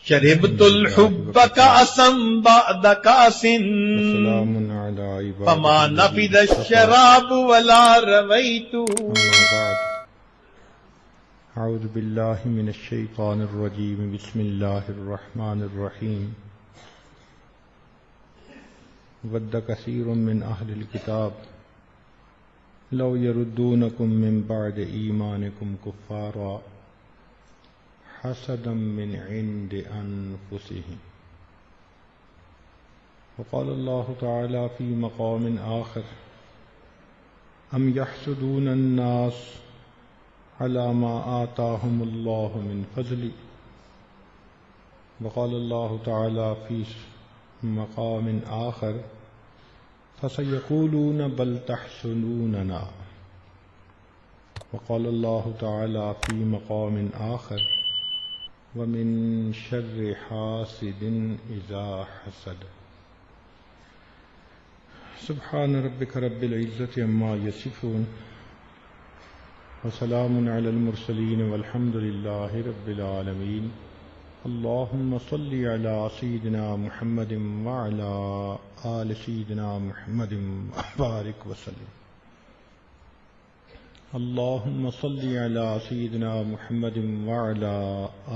شربت الحب كأسا بعد كأس فما نفد الشراب ولا رويت. اعوذ باللہ من الشیطان الرجیم بسم اللہ الرحمن الرحیم. ود کثیر من اہل الکتاب لو یردونکم من بعد ایمانکم کفارا حسدا من عند انفسهم. وقال اللہ تعالی فی مقام آخر ام یحسدون الناس على ما آتاهم الله من فضل. وقال الله تعالى في مقام آخر فسيقولون بل تحسدوننا. وقال الله تعالى في مقام آخر ومن شر حاسد إذا حسد. سبحان ربك رب العزة عما يصفون وسلام علی المرسلین والحمد للہ رب العالمین. اللہم صل علی سیدنا محمد وعلی آل سیدنا محمد وبارک وسلم. اللہم صل علی سیدنا محمد وعلی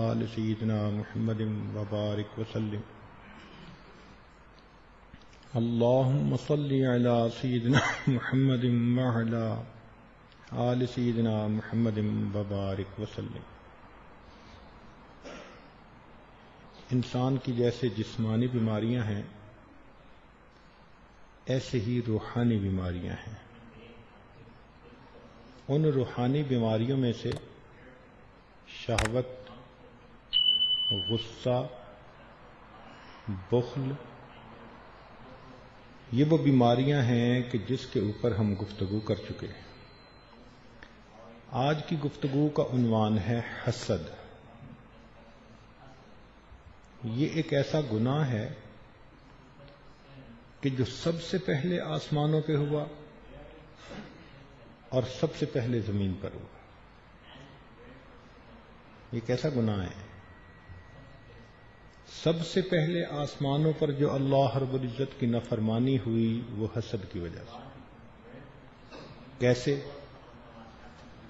آل سیدنا محمد وبارک وسلم. اللہم صل علی سیدنا محمد وعلی آل سیدنا محمد وبارک وسلم. انسان کی جیسے جسمانی بیماریاں ہیں ایسے ہی روحانی بیماریاں ہیں. ان روحانی بیماریوں میں سے شہوت، غصہ، بخل، یہ وہ بیماریاں ہیں کہ جس کے اوپر ہم گفتگو کر چکے ہیں. آج کی گفتگو کا عنوان ہے حسد. یہ ایک ایسا گناہ ہے کہ جو سب سے پہلے آسمانوں پہ ہوا اور سب سے پہلے زمین پر ہوا. یہ کیسا گناہ ہے؟ سب سے پہلے آسمانوں پر جو اللہ رب العزت کی نافرمانی ہوئی وہ حسد کی وجہ سے. کیسے؟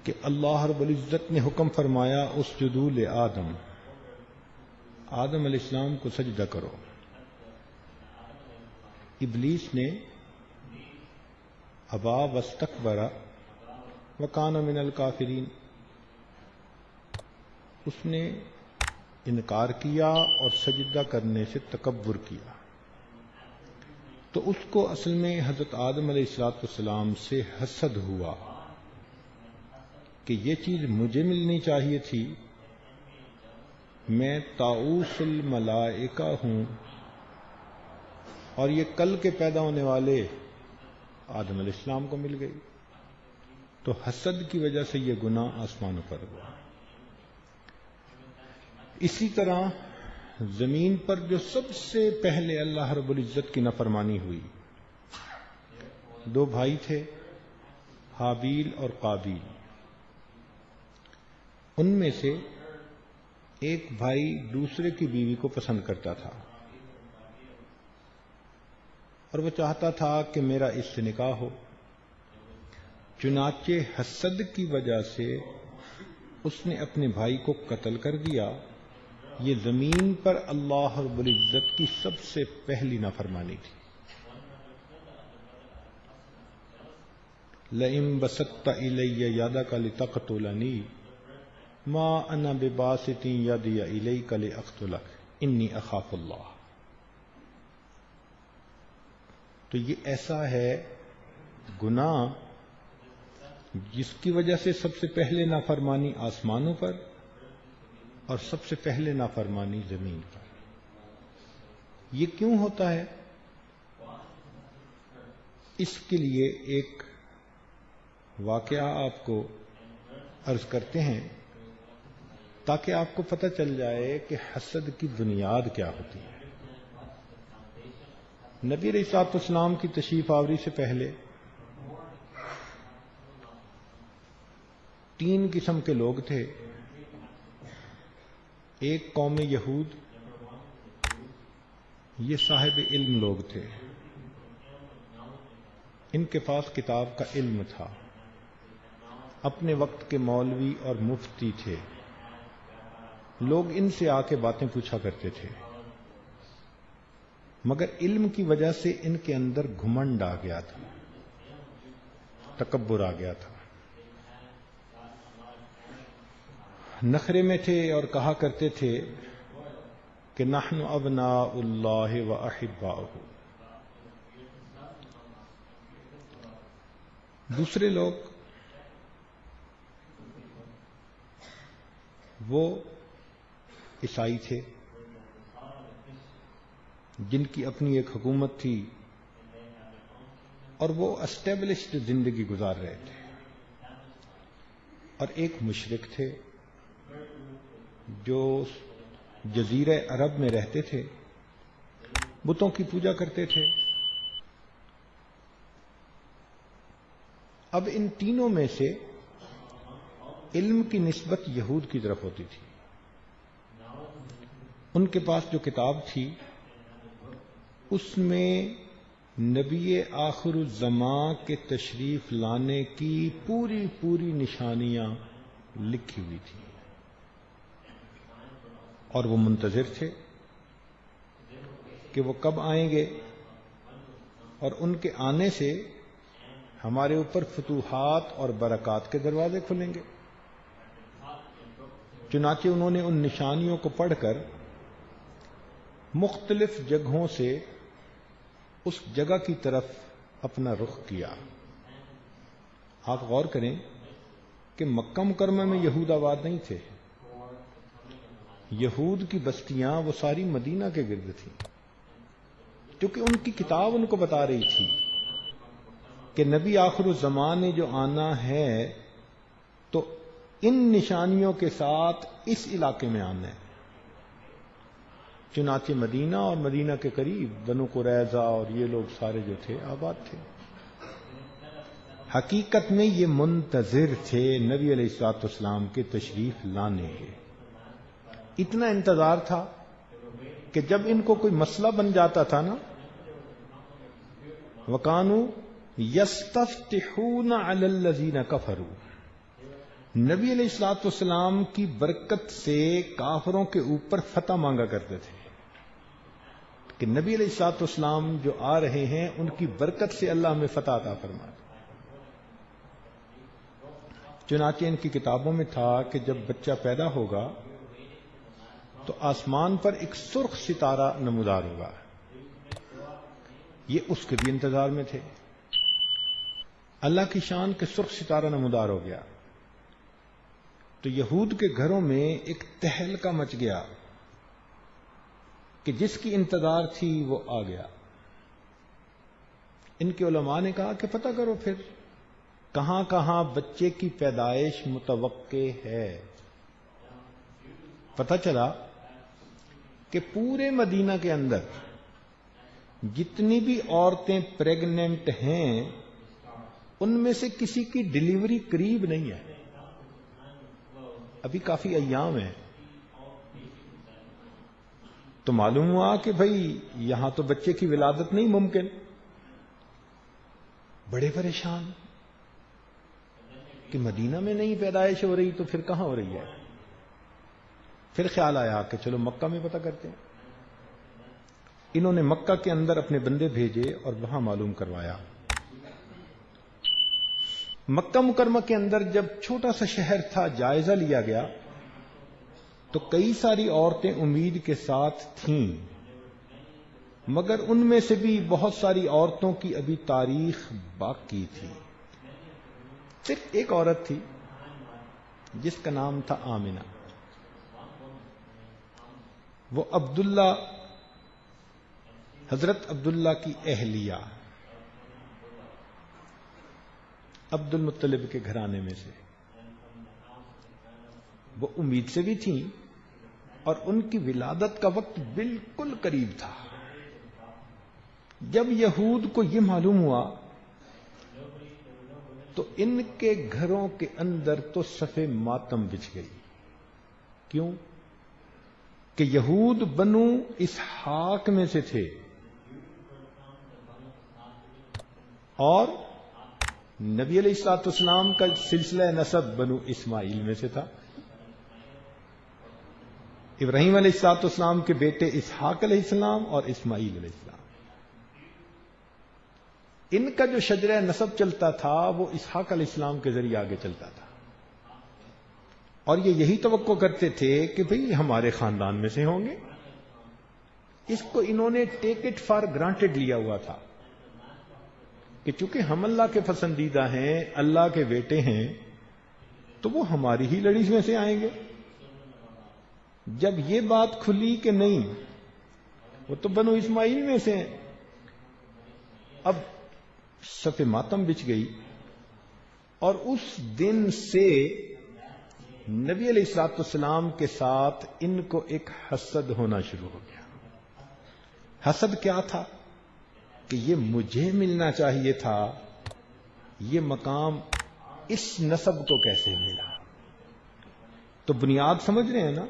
کہ اللہ رب العزت نے حکم فرمایا اسجدوا لآدم، آدم علیہ السلام کو سجدہ کرو. ابلیس نے ابا واستکبر وکان من الکافرین، اس نے انکار کیا اور سجدہ کرنے سے تکبر کیا. تو اس کو اصل میں حضرت آدم علیہ السلام سے حسد ہوا کہ یہ چیز مجھے ملنی چاہیے تھی. میں طاؤس الملائکہ ہوں اور یہ کل کے پیدا ہونے والے آدم علیہ السلام کو مل گئی. تو حسد کی وجہ سے یہ گناہ آسمانوں پر ہوا. اسی طرح زمین پر جو سب سے پہلے اللہ رب العزت کی نافرمانی ہوئی، دو بھائی تھے حابیل اور قابیل. ان میں سے ایک بھائی دوسرے کی بیوی کو پسند کرتا تھا اور وہ چاہتا تھا کہ میرا اس سے نکاح ہو. چنانچہ حسد کی وجہ سے اس نے اپنے بھائی کو قتل کر دیا. یہ زمین پر اللہ رب العزت کی سب سے پہلی نافرمانی تھی. لئن بسطت الی یدک لتقتلنی ما انا بباسط یدی الیک لاقتلک انی اخاف اللہ. تو یہ ایسا ہے گناہ جس کی وجہ سے سب سے پہلے نافرمانی آسمانوں پر اور سب سے پہلے نافرمانی زمین پر. یہ کیوں ہوتا ہے؟ اس کے لیے ایک واقعہ آپ کو عرض کرتے ہیں تاکہ آپ کو پتہ چل جائے کہ حسد کی بنیاد کیا ہوتی ہے. نبی علیہ الصلوۃ والسلام کی تشریف آوری سے پہلے تین قسم کے لوگ تھے. ایک قوم یہود یہ صاحب علم لوگ تھے، ان کے پاس کتاب کا علم تھا، اپنے وقت کے مولوی اور مفتی تھے، لوگ ان سے آ کے باتیں پوچھا کرتے تھے، مگر علم کی وجہ سے ان کے اندر گھمنڈ آ گیا تھا، تکبر آ گیا تھا، نخرے میں تھے اور کہا کرتے تھے کہ نحن ابناء اللہ و احباؤہ۔ دوسرے لوگ وہ عیسائی تھے جن کی اپنی ایک حکومت تھی اور وہ اسٹیبلشڈ زندگی گزار رہے تھے، اور ایک مشرک تھے جو جزیرہ عرب میں رہتے تھے، بتوں کی پوجا کرتے تھے۔ اب ان تینوں میں سے علم کی نسبت یہود کی طرف ہوتی تھی، ان کے پاس جو کتاب تھی اس میں نبی آخر الزمان کے تشریف لانے کی پوری نشانیاں لکھی ہوئی تھی، اور وہ منتظر تھے کہ وہ کب آئیں گے اور ان کے آنے سے ہمارے اوپر فتوحات اور برکات کے دروازے کھلیں گے۔ چنانچہ انہوں نے ان نشانیوں کو پڑھ کر مختلف جگہوں سے اس جگہ کی طرف اپنا رخ کیا۔ آپ غور کریں کہ مکہ مکرمہ میں یہود آباد نہیں تھے، یہود کی بستیاں وہ ساری مدینہ کے گرد تھیں، کیونکہ ان کی کتاب ان کو بتا رہی تھی کہ نبی آخر الزمان نے جو آنا ہے تو ان نشانیوں کے ساتھ اس علاقے میں آنا ہے۔ چنانچہ مدینہ اور مدینہ کے قریب بنو قریظہ اور یہ لوگ سارے جو تھے آباد تھے۔ حقیقت میں یہ منتظر تھے نبی علیہ الصلوۃ والسلام کے تشریف لانے کے۔ اتنا انتظار تھا کہ جب ان کو کوئی مسئلہ بن جاتا تھا نا، وَكَانُوا يَسْتَفْتِحُونَ عَلَى الَّذِينَ كَفَرُوا، نبی علیہ الصلوۃ والسلام کی برکت سے کافروں کے اوپر فتح مانگا کرتے تھے کہ نبی علیہ الصلوۃ والسلام جو آ رہے ہیں ان کی برکت سے اللہ ہمیں فتح عطا فرمائے۔ چنانچہ ان کی کتابوں میں تھا کہ جب بچہ پیدا ہوگا تو آسمان پر ایک سرخ ستارہ نمودار ہوگا، یہ اس کے بھی انتظار میں تھے۔ اللہ کی شان کے سرخ ستارہ نمودار ہو گیا تو یہود کے گھروں میں ایک تہلکہ مچ گیا کہ جس کی انتظار تھی وہ آ گیا۔ ان کے علماء نے کہا کہ پتہ کرو پھر کہاں کہاں بچے کی پیدائش متوقع ہے۔ پتہ چلا کہ پورے مدینہ کے اندر جتنی بھی عورتیں پریگننٹ ہیں ان میں سے کسی کی ڈیلیوری قریب نہیں ہے، ابھی کافی ایام ہیں۔ تو معلوم ہوا کہ بھئی یہاں تو بچے کی ولادت نہیں ممکن۔ بڑے پریشان کہ مدینہ میں نہیں پیدائش ہو رہی تو پھر کہاں ہو رہی ہے۔ پھر خیال آیا کہ چلو مکہ میں پتہ کرتے ہیں۔ انہوں نے مکہ کے اندر اپنے بندے بھیجے اور وہاں معلوم کروایا۔ مکہ مکرمہ کے اندر جب چھوٹا سا شہر تھا جائزہ لیا گیا تو کئی ساری عورتیں امید کے ساتھ تھیں، مگر ان میں سے بھی بہت ساری عورتوں کی ابھی تاریخ باقی تھی۔ صرف ایک عورت تھی جس کا نام تھا آمنہ، وہ عبداللہ، حضرت عبداللہ کی اہلیہ، عبد المطلب کے گھرانے میں سے۔ وہ امید سے بھی تھیں اور ان کی ولادت کا وقت بالکل قریب تھا۔ جب یہود کو یہ معلوم ہوا تو ان کے گھروں کے اندر تو صف ماتم بچھ گئی۔ کیوں؟ کہ یہود بنو اسحاق میں سے تھے اور نبی علیہ الصلوۃ والسلام کا سلسلہ نسب بنو اسماعیل میں سے تھا. ابراہیم علیہ الصلوۃ والسلام کے بیٹے اسحاق علیہ السلام اور اسماعیل علیہ السلام، ان کا جو شجرہ نسب چلتا تھا وہ اسحاق علیہ السلام کے ذریعے آگے چلتا تھا، اور یہ یہی توقع کرتے تھے کہ بھئی ہمارے خاندان میں سے ہوں گے. اس کو انہوں نے ٹیک اٹ فار گرانٹیڈ لیا ہوا تھا کہ چونکہ ہم اللہ کے پسندیدہ ہیں، اللہ کے بیٹے ہیں، تو وہ ہماری ہی لڑی میں سے آئیں گے. جب یہ بات کھلی کہ نہیں وہ تو بنو اسماعیل میں سے ہیں، اب صف ماتم بچ گئی، اور اس دن سے نبی علیہ الصلوۃ والسلام کے ساتھ ان کو ایک حسد ہونا شروع ہو گیا. حسد کیا تھا؟ کہ یہ مجھے ملنا چاہیے تھا، یہ مقام اس نسب کو کیسے ملا؟ تو بنیاد سمجھ رہے ہیں نا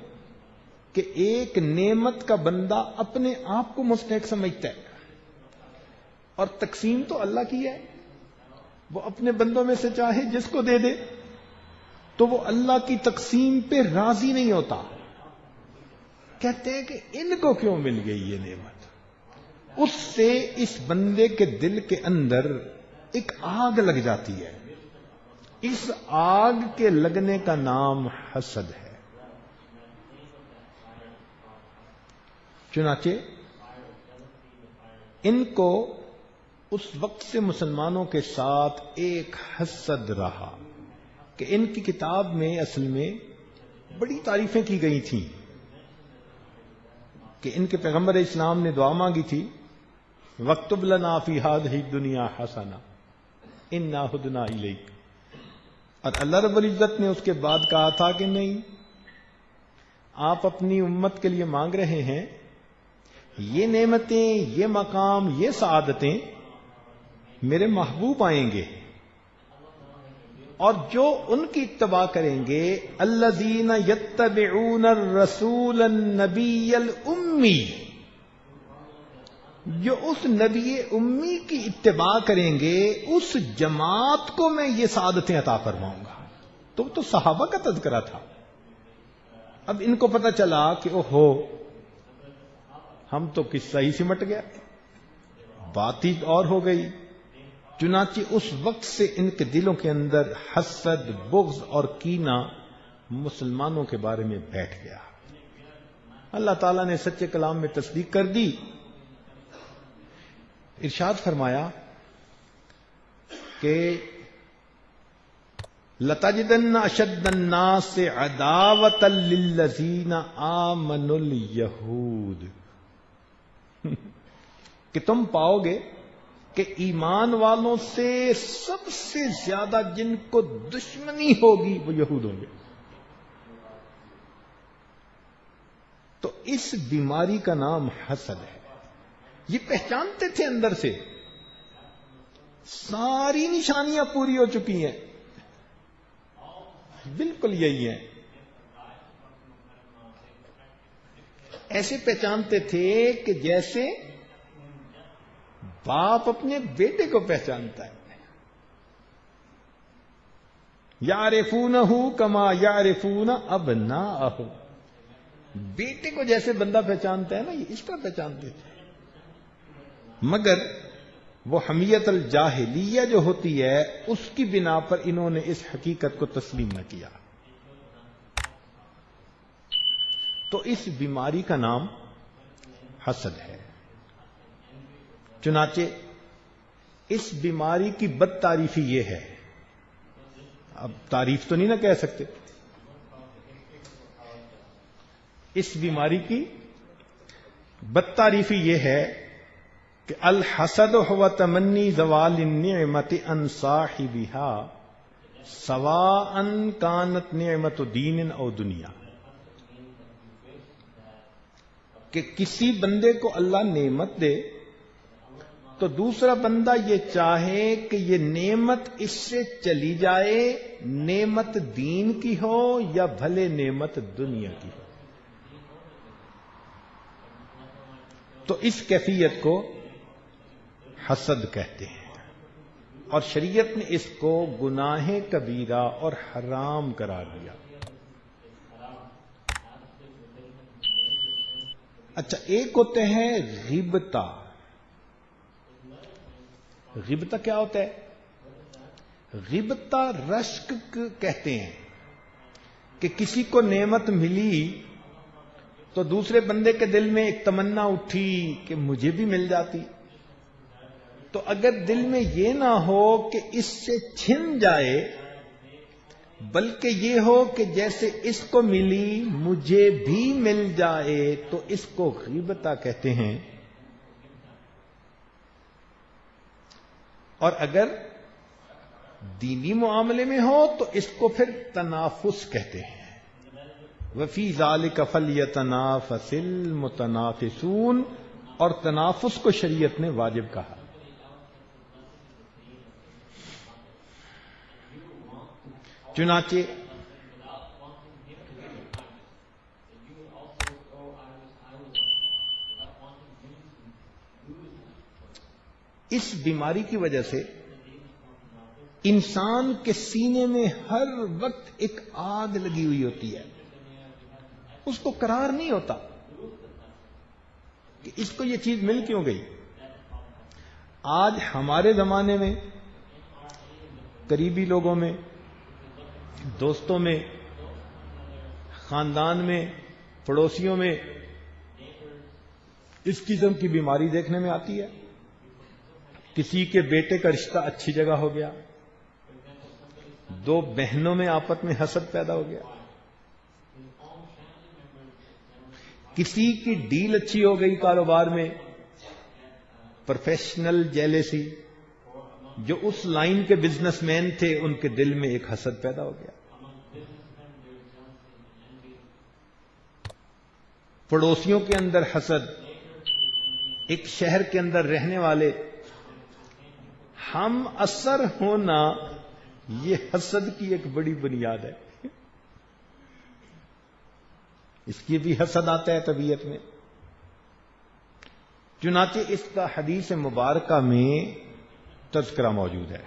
کہ ایک نعمت کا بندہ اپنے آپ کو مستحق سمجھتا ہے، اور تقسیم تو اللہ کی ہے. وہ اپنے بندوں میں سے چاہے جس کو دے دے، تو وہ اللہ کی تقسیم پہ راضی نہیں ہوتا. کہتے ہیں کہ ان کو کیوں مل گئی یہ نعمت؟ اس سے اس بندے کے دل کے اندر ایک آگ لگ جاتی ہے. اس آگ کے لگنے کا نام حسد ہے. چنانچہ ان کو اس وقت سے مسلمانوں کے ساتھ ایک حسد رہا کہ ان کی کتاب میں اصل میں بڑی تعریفیں کی گئی تھیں کہ ان کے پیغمبر اسلام نے دعا مانگی تھی، وَاكْتُبْ لَنَا فِي هَذِهِ الدُّنْيَا حَسَنَةً إِنَّا هُدْنَا إِلَيْكَ، اور اللہ رب العزت نے اس کے بعد کہا تھا کہ نہیں، آپ اپنی امت کے لیے مانگ رہے ہیں یہ نعمتیں، یہ مقام، یہ سعادتیں میرے محبوب آئیں گے، اور جو ان کی اتباع کریں گے، الذین یتبعون الرسول النبی الامی، جو اس نبی امی کی اتباع کریں گے، اس جماعت کو میں یہ سعادتیں عطا فرماؤں گا. تو صحابہ کا تذکرہ تھا. اب ان کو پتہ چلا کہ اوہو، ہم تو قصہ ہی سمٹ گیا، بات ہی اور ہو گئی. چنانچہ اس وقت سے ان کے دلوں کے اندر حسد، بغض اور کینہ مسلمانوں کے بارے میں بیٹھ گیا. اللہ تعالیٰ نے سچے کلام میں تصدیق کر دی. ارشاد فرمایا کہ لَتَجِدَنَّ أَشَدَّ النَّاسِ عَدَاوَةً لِلَّذِينَ آمَنُوا الْيَهُودَ، کہ تم پاؤ گے کہ ایمان والوں سے سب سے زیادہ جن کو دشمنی ہوگی وہ یہود ہوں گے. تو اس بیماری کا نام حسد ہے. یہ پہچانتے تھے اندر سے، ساری نشانیاں پوری ہو چکی ہیں، بالکل یہی ہے. ایسے پہچانتے تھے کہ جیسے باپ اپنے بیٹے کو پہچانتا ہے. یعرفونہ کما یعرفون ابناءہ، بیٹے کو جیسے بندہ پہچانتا ہے نا، یہ اس طرح پہچانتے تھے. مگر وہ حمیت الجاہلیہ جو ہوتی ہے اس کی بنا پر انہوں نے اس حقیقت کو تسلیم نہ کیا. تو اس بیماری کا نام حسد ہے. چنانچہ اس بیماری کی بد تعریفی یہ ہے، اب تعریف تو نہیں نہ کہہ سکتے، اس بیماری کی بد تعریفی یہ ہے کہ الحسد هو تمنی زوال النعمت عن صاحبها سواء كانت نعمت دین او دنیا، کہ کسی بندے کو اللہ نعمت دے تو دوسرا بندہ یہ چاہے کہ یہ نعمت اس سے چلی جائے، نعمت دین کی ہو یا بھلے نعمت دنیا کی ہو. تو اس کیفیت کو حسد کہتے ہیں، اور شریعت نے اس کو گناہ کبیرہ اور حرام قرار دیا۔ اچھا، ایک ہوتے ہیں غیبتہ۔ غیبتہ کیا ہوتا ہے؟ غیبتہ رشک کہتے ہیں کہ کسی کو نعمت ملی تو دوسرے بندے کے دل میں ایک تمنا اٹھی کہ مجھے بھی مل جاتی، تو اگر دل میں یہ نہ ہو کہ اس سے چھن جائے، بلکہ یہ ہو کہ جیسے اس کو ملی مجھے بھی مل جائے، تو اس کو غیبتہ کہتے ہیں۔ اور اگر دینی معاملے میں ہو تو اس کو پھر تنافس کہتے ہیں۔ وفی ذالک فلیتنافس المتنافسون، اور تنافس کو شریعت نے واجب کہا۔ چنانچہ اس بیماری کی وجہ سے انسان کے سینے میں ہر وقت ایک آگ لگی ہوئی ہوتی ہے، اس کو قرار نہیں ہوتا کہ اس کو یہ چیز مل کیوں گئی۔ آج ہمارے زمانے میں قریبی لوگوں میں، دوستوں میں، خاندان میں، پڑوسیوں میں اس قسم کی بیماری دیکھنے میں آتی ہے۔ کسی کے بیٹے کا رشتہ اچھی جگہ ہو گیا، دو بہنوں میں آپس میں حسد پیدا ہو گیا، کسی کی ڈیل اچھی ہو گئی کاروبار میں، پروفیشنل جیلیسی، جو اس لائن کے بزنس مین تھے ان کے دل میں ایک حسد پیدا ہو گیا۔ پڑوسیوں کے اندر حسد، ایک شہر کے اندر رہنے والے، ہم اثر ہونا، یہ حسد کی ایک بڑی بنیاد ہے۔ اس کی بھی حسد آتا ہے طبیعت میں۔ چنانچہ اس کا حدیث مبارکہ میں تذکرہ موجود ہے،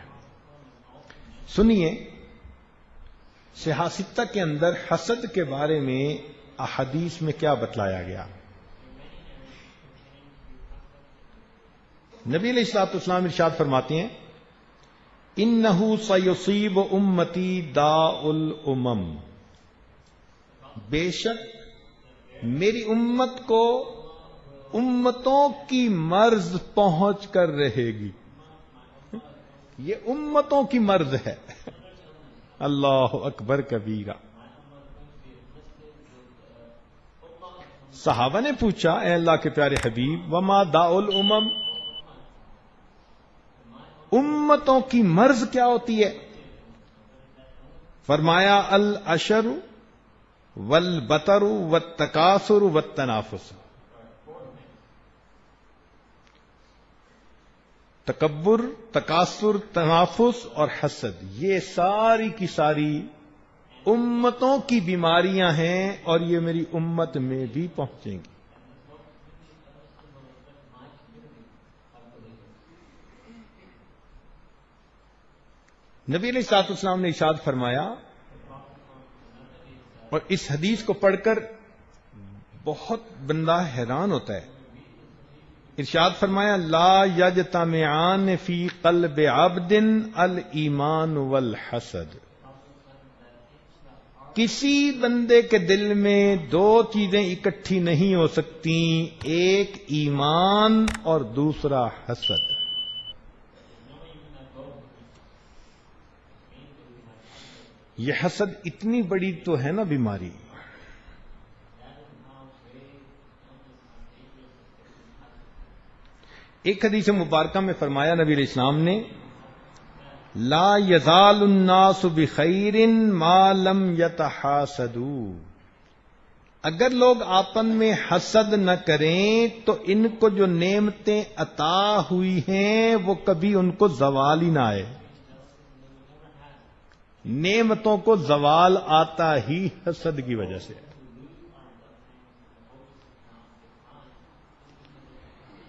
سنیے۔ صحاح ستہ کے اندر حسد کے بارے میں احادیث میں کیا بتلایا گیا۔ نبی علیہ الصلوۃ والسلام ارشاد فرماتے ہیں، انہ سیصیب امتی داء الامم، بے شک میری امت کو امتوں کی مرض پہنچ کر رہے گی۔ یہ امتوں کی مرض ہے، اللہ اکبر کبیرہ۔ صحابہ نے پوچھا، اے اللہ کے پیارے حبیب، وما داء الامم، امتوں کی مرض کیا ہوتی ہے؟ فرمایا العشر والبطر والتکاثر والتنافس، تکبر، تکاثر، تنافس اور حسد، یہ ساری کی ساری امتوں کی بیماریاں ہیں، اور یہ میری امت میں بھی پہنچیں گی۔ نبی علیہ الصلوۃ والسلام نے ارشاد فرمایا، اور اس حدیث کو پڑھ کر بہت بندہ حیران ہوتا ہے، ارشاد فرمایا لا یجتمعان فی قلب عبد الایمان والحسد، کسی بندے کے دل میں دو چیزیں اکٹھی نہیں ہو سکتی، ایک ایمان اور دوسرا حسد۔ یہ حسد اتنی بڑی تو ہے نا بیماری۔ ایک حدیث مبارکہ میں فرمایا نبی علیہ السلام نے، لا یزال الناس بخیر ما لم یتحاسدوا، اگر لوگ آپن میں حسد نہ کریں تو ان کو جو نعمتیں عطا ہوئی ہیں وہ کبھی ان کو زوال ہی نہ آئے۔ نعمتوں کو زوال آتا ہی حسد کی وجہ سے۔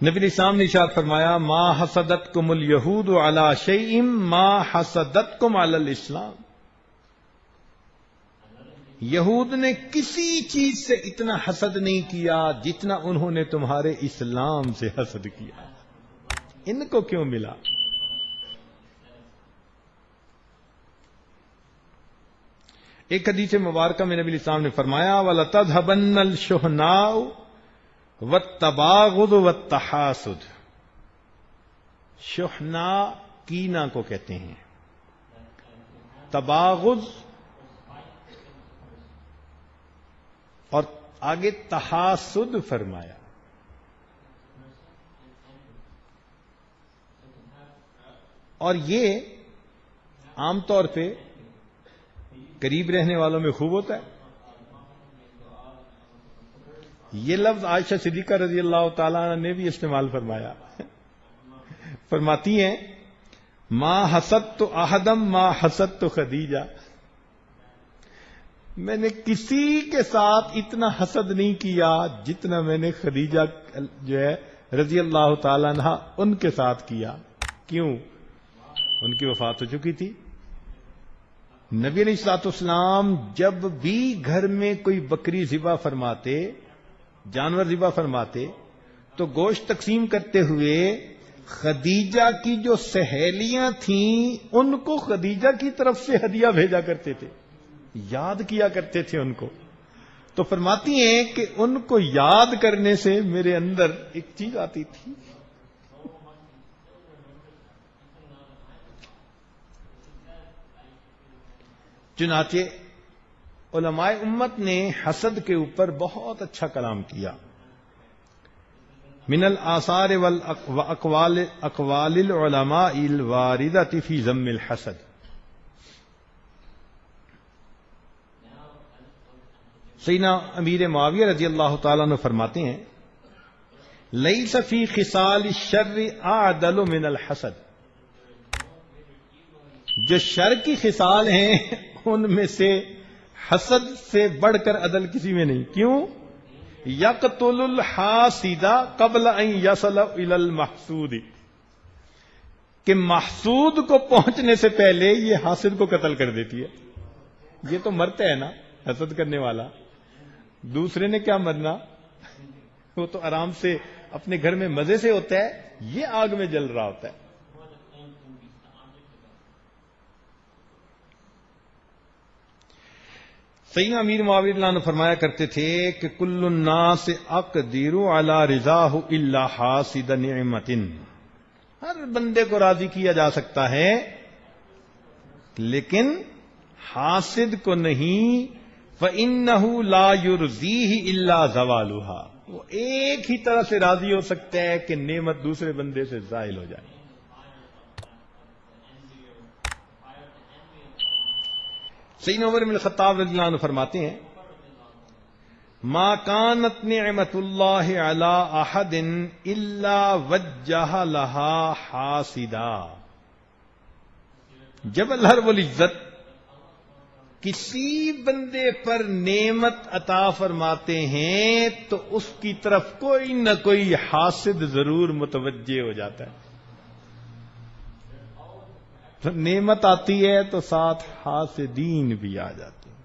نبی علیہ السلام نے ارشاد فرمایا ما حسدتکم الیہود علی شیء ما حسدتکم علی الاسلام. یہود نے کسی چیز سے اتنا حسد نہیں کیا جتنا انہوں نے تمہارے اسلام سے حسد کیا. ان کو کیوں ملا؟ ایک حدیث مبارکہ میں نبی علیہ السلام نے فرمایا وَلَتَذْهَبَنَّ الشُّحْنَاءُ وَالتَّبَاغُضُ وَالتَّحَاسُدُ. شحنا کینہ کو کہتے ہیں، تباغض اور آگے تحاسد فرمایا. اور یہ عام طور پہ قریب رہنے والوں میں خوب ہوتا ہے. یہ لفظ عائشہ صدیقہ رضی اللہ تعالیٰ عنہ نے بھی استعمال فرمایا. فرماتی ہیں ما حسدت احدم ما حسدت خدیجہ. میں نے کسی کے ساتھ اتنا حسد نہیں کیا جتنا میں نے خدیجہ جو ہے رضی اللہ تعالیٰ عنہ ان کے ساتھ کیا. کیوں؟ ان کی وفات ہو چکی تھی. نبی علیہ الصلوۃ والسلام جب بھی گھر میں کوئی بکری ذبح فرماتے، جانور ذبح فرماتے، تو گوشت تقسیم کرتے ہوئے خدیجہ کی جو سہیلیاں تھیں ان کو خدیجہ کی طرف سے ہدیہ بھیجا کرتے تھے، یاد کیا کرتے تھے ان کو. تو فرماتی ہیں کہ ان کو یاد کرنے سے میرے اندر ایک چیز آتی تھی. چنانچہ علماء امت نے حسد کے اوپر بہت اچھا کلام کیا. من الآثار واقوال العلماء الواردۃ فی ذم الحسد. سیدنا امیر معاویہ رضی اللہ تعالیٰ عنہ فرماتے ہیں لیس فی خصال الشر اعدل من الحسد. جو شر کی خصال ہیں ان میں سے حسد سے بڑھ کر عدل کسی میں نہیں. کیوں؟ یقتل الحاسد قبل ان یصل الی المحسود. کہ محسود کو پہنچنے سے پہلے یہ حاسد کو قتل کر دیتی ہے. یہ تو مرتا ہے نا حسد کرنے والا، دوسرے نے کیا مرنا، وہ تو آرام سے اپنے گھر میں مزے سے ہوتا ہے، یہ آگ میں جل رہا ہوتا ہے. سیدنا امیر معاویہ رضی اللہ عنہ فرمایا کرتے تھے کہ کل الناس اقدر علی رضاہ الا حاسد نعمت. ہر بندے کو راضی کیا جا سکتا ہے لیکن حاسد کو نہیں. فإنہ لا یرضیہ الا زوالها. وہ ایک ہی طرح سے راضی ہو سکتا ہے کہ نعمت دوسرے بندے سے زائل ہو جائے. سیدنا عمر بن الخطاب رضی اللہ عنہ فرماتے ہیں ما کانت نعمت اللہ علی احد الا وجہ لها حاسدا. جب اللہ رب العزت کسی بندے پر نعمت عطا فرماتے ہیں تو اس کی طرف کوئی نہ کوئی حاسد ضرور متوجہ ہو جاتا ہے. تو نعمت آتی ہے تو ساتھ حاسدین بھی آ جاتے ہیں.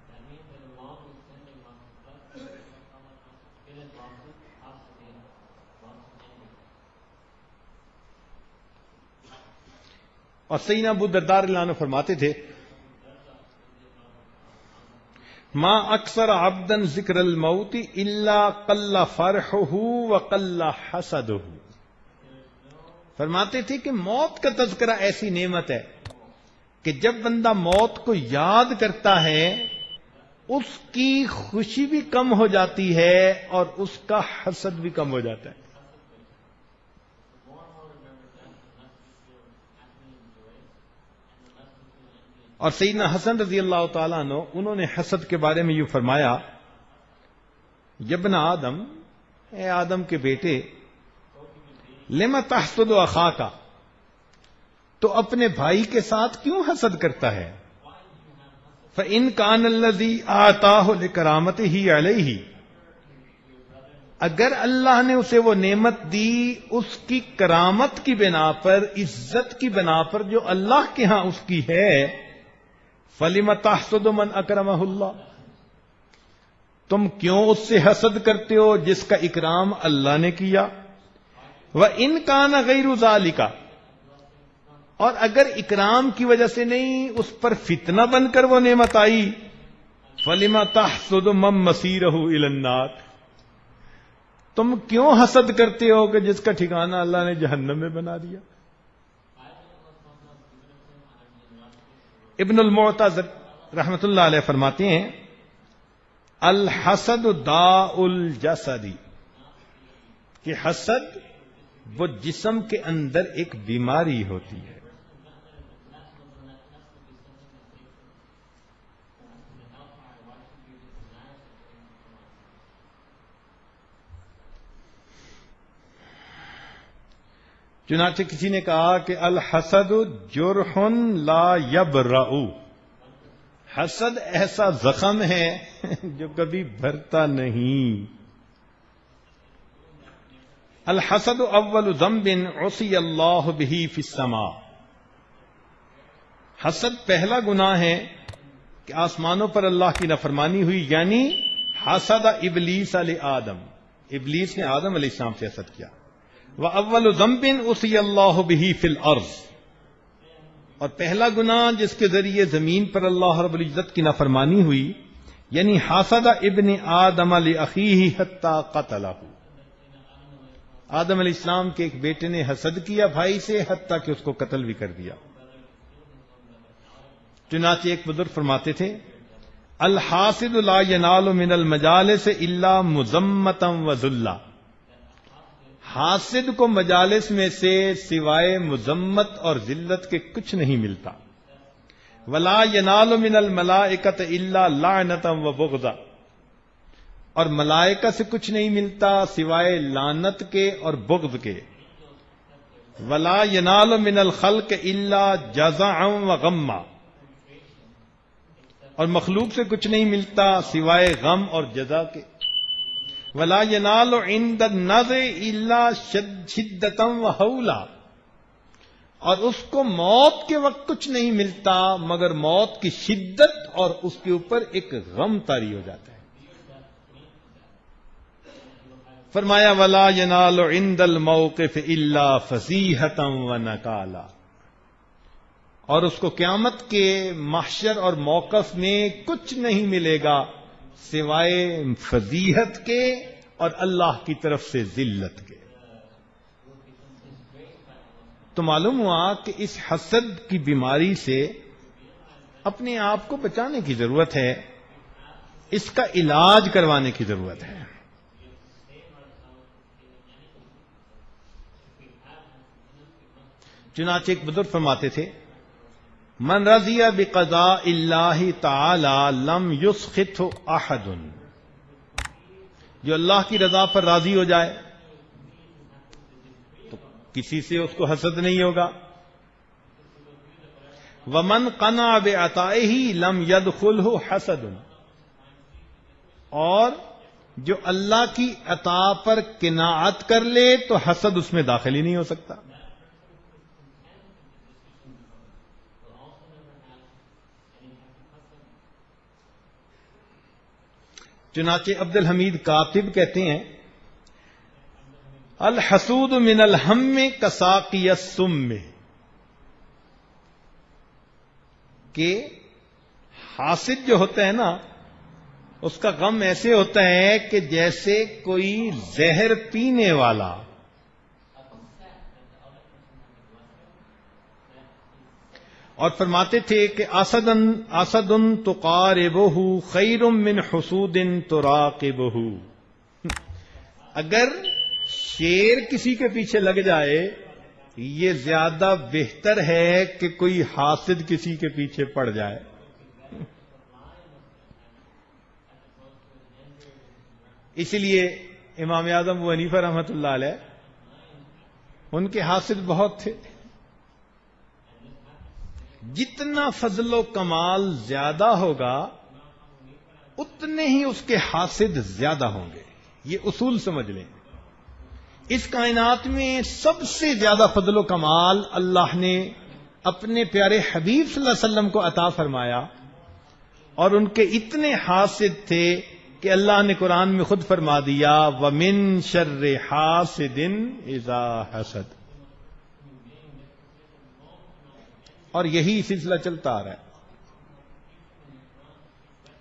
اور سیدنا ابو درداء رضی اللہ عنہ فرماتے تھے ما اکثر عبدا ذکر الموت الا قل فرحہ وقل حسدہ. فرماتے تھے کہ موت کا تذکرہ ایسی نعمت ہے کہ جب بندہ موت کو یاد کرتا ہے اس کی خوشی بھی کم ہو جاتی ہے اور اس کا حسد بھی کم ہو جاتا ہے. اور سیدنا حسن رضی اللہ تعالیٰ عنہ انہوں نے حسد کے بارے میں یہ فرمایا یبن آدم، اے آدم کے بیٹے، لما تحسد اخاک، تو اپنے بھائی کے ساتھ کیوں حسد کرتا ہے؟ فإن كان الذي آتاه لكرامته علیہ، اگر اللہ نے اسے وہ نعمت دی اس کی کرامت کی بنا پر، عزت کی بنا پر جو اللہ کے ہاں اس کی ہے، فَلِمَ تَحْسُدُ مَنْ أَكْرَمَهُ اللَّهُ، تم کیوں اس سے حسد کرتے ہو جس کا اکرام اللہ نے کیا؟ وَإِنْ كَانَ غَيْرُ ذَلِكَ، اور اگر اکرام کی وجہ سے نہیں، اس پر فتنہ بن کر وہ نعمت آئی، فَلِمَ تَحْسُدُ مَن مَّصِيرُهُ إِلَى النَّارِ، تم کیوں حسد کرتے ہو کہ جس کا ٹھکانہ اللہ نے جہنم میں بنا دیا؟ ابن المعتز رحمت اللہ علیہ فرماتے ہیں الحسد داء الجسد، کہ حسد وہ جسم کے اندر ایک بیماری ہوتی ہے۔ چنانچہ کسی نے کہا کہ الحسد جرح لا یبرأ، حسد ایسا زخم ہے جو کبھی بھرتا نہیں۔ الحسد اول ذنب عصی اللہ بہ فی السماء، حسد پہلا گناہ ہے کہ آسمانوں پر اللہ کی نافرمانی ہوئی، یعنی حسد ابلیس علی آدم، ابلیس نے آدم علیہ السلام سے حسد کیا۔ وَأَوَّلُ ذَنْبٍ عُصِيَ اللَّهُ بِهِ فِي الْأَرْضِ، اور پہلا گناہ جس کے ذریعے زمین پر اللہ رب العزت کی نافرمانی ہوئی، یعنی حسد ابن آدم لأخیہ حتی قتلہ، آدم علیہ السلام کے ایک بیٹے نے حسد کیا بھائی سے حتیٰ کہ اس کو قتل بھی کر دیا۔ چنانچہ ایک بزرگ فرماتے تھے الحاسد لا ینال من المجالس الا مذمتا وذلا، حاسد کو مجالس میں سے سوائے مذمت اور ذلت کے کچھ نہیں ملتا۔ ولا ینال من الملائکۃ الا لعنتا وبغضا، اور ملائکہ سے کچھ نہیں ملتا سوائے لعنت کے اور بغض کے۔ ولا ینال من الخلق الا جزعا وغما، اور مخلوق سے کچھ نہیں ملتا سوائے غم اور جزا کے۔ ولا ینال عند النزع الا شدۃ وہولا، اور اس کو موت کے وقت کچھ نہیں ملتا مگر موت کی شدت اور اس کے اوپر ایک غم طاری ہو جاتا ہے۔ فرمایا ولا ینال عند الموقف الا فضیحۃ ونکالا، اور اس کو قیامت کے محشر اور موقف میں کچھ نہیں ملے گا سوائے فضیحت کے اور اللہ کی طرف سے ذلت کے۔ تو معلوم ہوا کہ اس حسد کی بیماری سے اپنے آپ کو بچانے کی ضرورت ہے، اس کا علاج کروانے کی ضرورت ہے۔ چنانچہ ایک بزرگ فرماتے تھے من رضی بقضاء اللہ تعالی لم یسخطہ احد، جو اللہ کی رضا پر راضی ہو جائے تو کسی سے اس کو حسد نہیں ہوگا۔ ومن قنع بعطائہ لم یدخلہ حسد، اور جو اللہ کی عطا پر قناعت کر لے تو حسد اس میں داخل ہی نہیں ہو سکتا۔ چنانچہ عبد الحمید کاتب کہتے ہیں الحسود من الہم کساقی السم، کہ حاسد جو ہوتا ہے نا اس کا غم ایسے ہوتا ہے کہ جیسے کوئی زہر پینے والا اور فرماتے تھے کہ اسد تقاربہ خیر من حسود تراقبہ، اگر شیر کسی کے پیچھے لگ جائے یہ زیادہ بہتر ہے کہ کوئی حاسد کسی کے پیچھے پڑ جائے۔ اسی لیے امام اعظم ابو حنیفہ رحمۃ اللہ علیہ ان کے حاسد بہت تھے، جتنا فضل و کمال زیادہ ہوگا اتنے ہی اس کے حاسد زیادہ ہوں گے۔ یہ اصول سمجھ لیں. اس کائنات میں سب سے زیادہ فضل و کمال اللہ نے اپنے پیارے حبیب صلی اللہ علیہ وسلم کو عطا فرمایا، اور ان کے اتنے حاسد تھے کہ اللہ نے قرآن میں خود فرما دیا وَمِن شَرِّ حَاسِدٍ إِذَا حَسَدَ، اور یہی سلسلہ چلتا آ رہا ہے.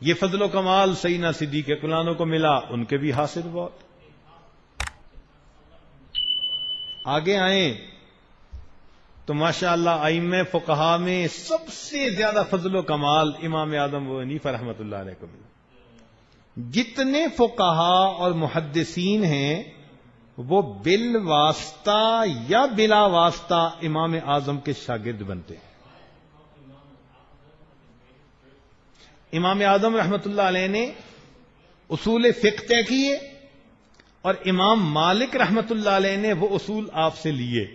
یہ فضل و کمال سیدنا صدیق اکبر کو ملا، ان کے بھی حاسد بہت. آگے آئیں تو ماشاءاللہ ائمہ فقہا میں سب سے زیادہ فضل و کمال امام اعظم ابو حنیفہ رحمۃ اللہ علیہ کو ملا. جتنے فقہا اور محدثین ہیں وہ بالواسطہ یا بلا واسطہ امام اعظم کے شاگرد بنتے ہیں. امام اعظم رحمۃ اللہ علیہ نے اصول فقہ طے کیے، اور امام مالک رحمۃ اللہ علیہ نے وہ اصول آپ سے لیے.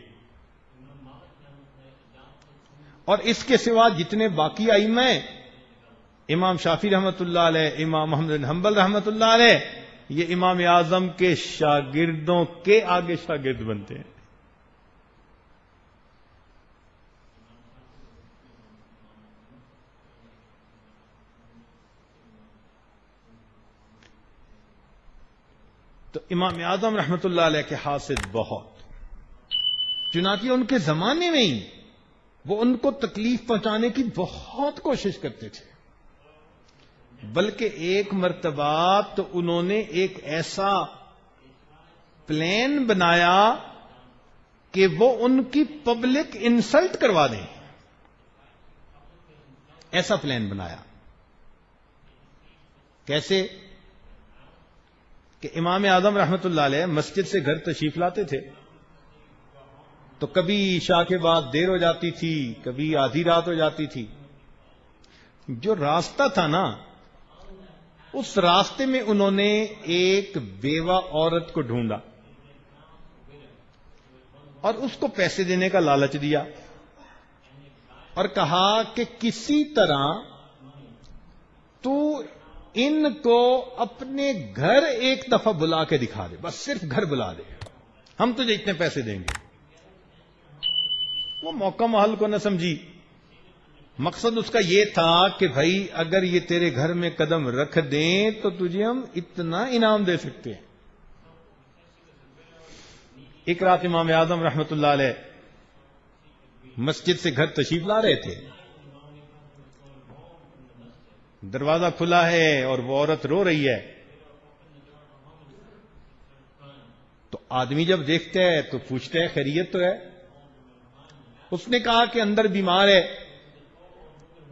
اور اس کے سوا جتنے باقی ائمہ ہیں، امام شافعی رحمۃ اللہ علیہ، امام محمد بن حنبل رحمۃ اللہ علیہ، یہ امام اعظم کے شاگردوں کے آگے شاگرد بنتے ہیں. تو امام اعظم رحمۃ اللہ علیہ کے حاسد بہت، چنانچہ ان کے زمانے میں ہی وہ ان کو تکلیف پہنچانے کی بہت کوشش کرتے تھے. بلکہ ایک مرتبہ تو انہوں نے ایک ایسا پلان بنایا کہ وہ ان کی پبلک انسلٹ کروا دیں. ایسا پلان بنایا. کیسے؟ کہ امام اعظم رحمۃ اللہ علیہ مسجد سے گھر تشریف لاتے تھے تو کبھی عشاء کے بعد دیر ہو جاتی تھی، کبھی آدھی رات ہو جاتی تھی. جو راستہ تھا نا، اس راستے میں انہوں نے ایک بیوہ عورت کو ڈھونڈا اور اس کو پیسے دینے کا لالچ دیا، اور کہا کہ کسی طرح تو ان کو اپنے گھر ایک دفعہ بلا کے دکھا دے، بس صرف گھر بلا دے، ہم تجھے اتنے پیسے دیں گے. وہ موقع محل کو نہ سمجھی. مقصد اس کا یہ تھا کہ بھائی اگر یہ تیرے گھر میں قدم رکھ دیں تو تجھے ہم اتنا انعام دے سکتے ہیں. ایک رات امام اعظم رحمۃ اللہ علیہ مسجد سے گھر تشریف لا رہے تھے. دروازہ کھلا ہے اور وہ عورت رو رہی ہے. تو آدمی جب دیکھتا ہے تو پوچھتا ہے خیریت تو ہے؟ اس نے کہا کہ اندر بیمار ہے،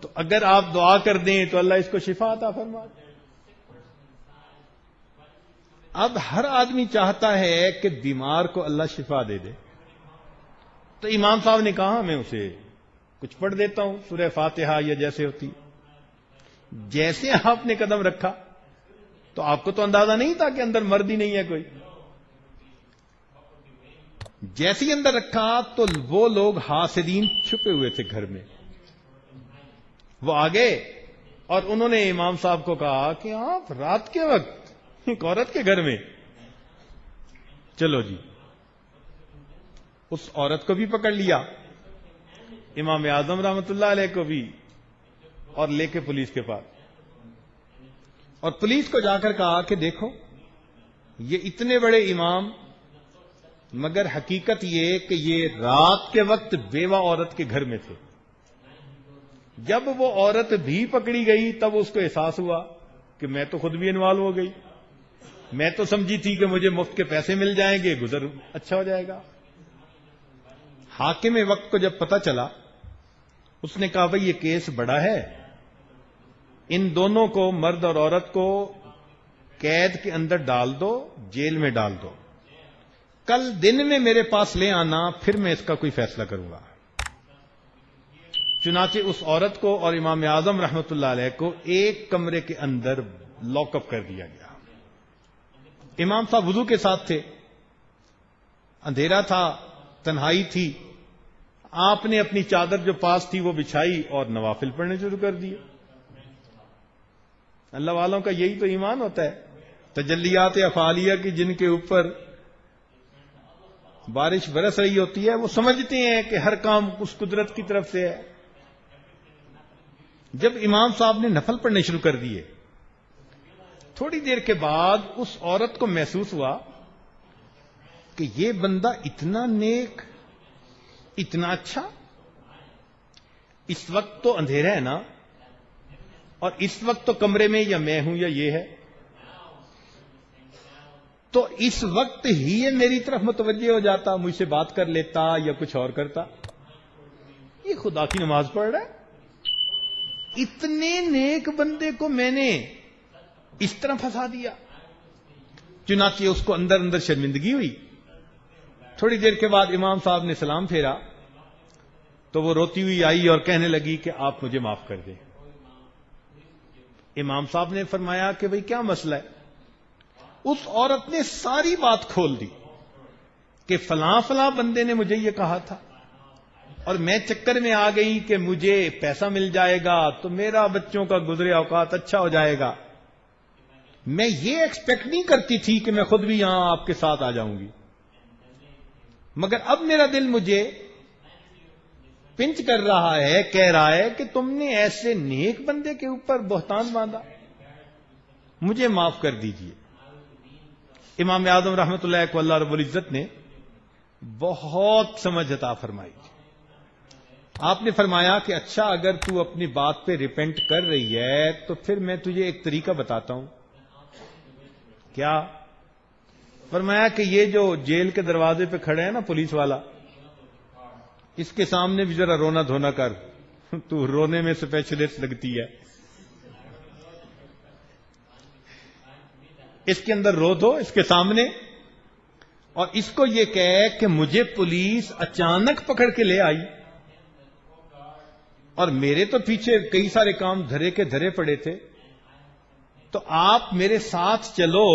تو اگر آپ دعا کر دیں تو اللہ اس کو شفا عطا فرما دے. اب ہر آدمی چاہتا ہے کہ بیمار کو اللہ شفا دے دے. تو امام صاحب نے کہا میں اسے کچھ پڑھ دیتا ہوں، سورہ فاتحہ یا جیسے ہوتی. جیسے آپ نے قدم رکھا تو آپ کو تو اندازہ نہیں تھا کہ اندر مرد ہی نہیں ہے کوئی. جیسے ہی اندر رکھا تو وہ لوگ حاسدین چھپے ہوئے تھے گھر میں، وہ آگے اور انہوں نے امام صاحب کو کہا کہ آپ رات کے وقت ایک عورت کے گھر میں. چلو جی، اس عورت کو بھی پکڑ لیا، امام اعظم رحمۃ اللہ علیہ کو بھی، اور لے کے پولیس کے پاس. اور پولیس کو جا کر کہا کہ دیکھو یہ اتنے بڑے امام، مگر حقیقت یہ کہ یہ رات کے وقت بیوہ عورت کے گھر میں تھے. جب وہ عورت بھی پکڑی گئی تب اس کو احساس ہوا کہ میں تو خود بھی انوالو ہو گئی. میں تو سمجھی تھی کہ مجھے مفت کے پیسے مل جائیں گے، گزر اچھا ہو جائے گا. حاکم وقت کو جب پتہ چلا، اس نے کہا بھئی یہ کیس بڑا ہے، ان دونوں کو، مرد اور عورت کو قید کے اندر ڈال دو، جیل میں ڈال دو، کل دن میں میرے پاس لے آنا، پھر میں اس کا کوئی فیصلہ کروں گا. چنانچہ اس عورت کو اور امام اعظم رحمۃ اللہ علیہ کو ایک کمرے کے اندر لاک اپ کر دیا گیا. امام صاحب وضو کے ساتھ تھے، اندھیرا تھا، تنہائی تھی. آپ نے اپنی چادر جو پاس تھی وہ بچھائی اور نوافل پڑھنے شروع کر دیے. اللہ والوں کا یہی تو ایمان ہوتا ہے. تجلیات افعالیہ کی جن کے اوپر بارش برس رہی ہوتی ہے، وہ سمجھتے ہیں کہ ہر کام اس قدرت کی طرف سے ہے۔ جب امام صاحب نے نفل پڑھنے شروع کر دیے، تھوڑی دیر کے بعد اس عورت کو محسوس ہوا کہ یہ بندہ اتنا نیک، اتنا اچھا، اس وقت تو اندھیرا ہے نا، اور اس وقت تو کمرے میں یا میں ہوں یا یہ ہے، تو اس وقت ہی یہ میری طرف متوجہ ہو جاتا، مجھ سے بات کر لیتا یا کچھ اور کرتا۔ یہ خدا کی نماز پڑھ رہا ہے، اتنے نیک بندے کو میں نے اس طرح پھنسا دیا۔ چنانچہ اس کو اندر اندر شرمندگی ہوئی۔ تھوڑی دیر کے بعد امام صاحب نے سلام پھیرا تو وہ روتی ہوئی آئی اور کہنے لگی کہ آپ مجھے معاف کر دیں۔ امام صاحب نے فرمایا کہ بھئی کیا مسئلہ ہے؟ اس عورت نے ساری بات کھول دی کہ فلاں فلاں بندے نے مجھے یہ کہا تھا، اور میں چکر میں آ گئی کہ مجھے پیسہ مل جائے گا تو میرا بچوں کا گزرے اوقات اچھا ہو جائے گا۔ میں یہ ایکسپیکٹ نہیں کرتی تھی کہ میں خود بھی یہاں آپ کے ساتھ آ جاؤں گی، مگر اب میرا دل مجھے پنچ کر رہا ہے، کہہ رہا ہے کہ تم نے ایسے نیک بندے کے اوپر بہتان باندھا، مجھے معاف کر دیجئے۔ امام اعظم رحمت اللہ کو اللہ رب العزت نے بہت سمجھ عطا فرمائی۔ آپ نے فرمایا کہ اچھا اگر تو اپنی بات پہ ریپینٹ کر رہی ہے تو پھر میں تجھے ایک طریقہ بتاتا ہوں۔ کیا؟ فرمایا کہ یہ جو جیل کے دروازے پہ کھڑے ہیں نا پولیس والا، اس کے سامنے بھی ذرا رونا دھونا کر، تو رونے میں اسپیشلسٹ لگتی ہے، اس کے اندر رو دو اس کے سامنے، اور اس کو یہ کہے کہ مجھے پولیس اچانک پکڑ کے لے آئی اور میرے تو پیچھے کئی سارے کام دھرے کے دھرے پڑے تھے، تو آپ میرے ساتھ چلو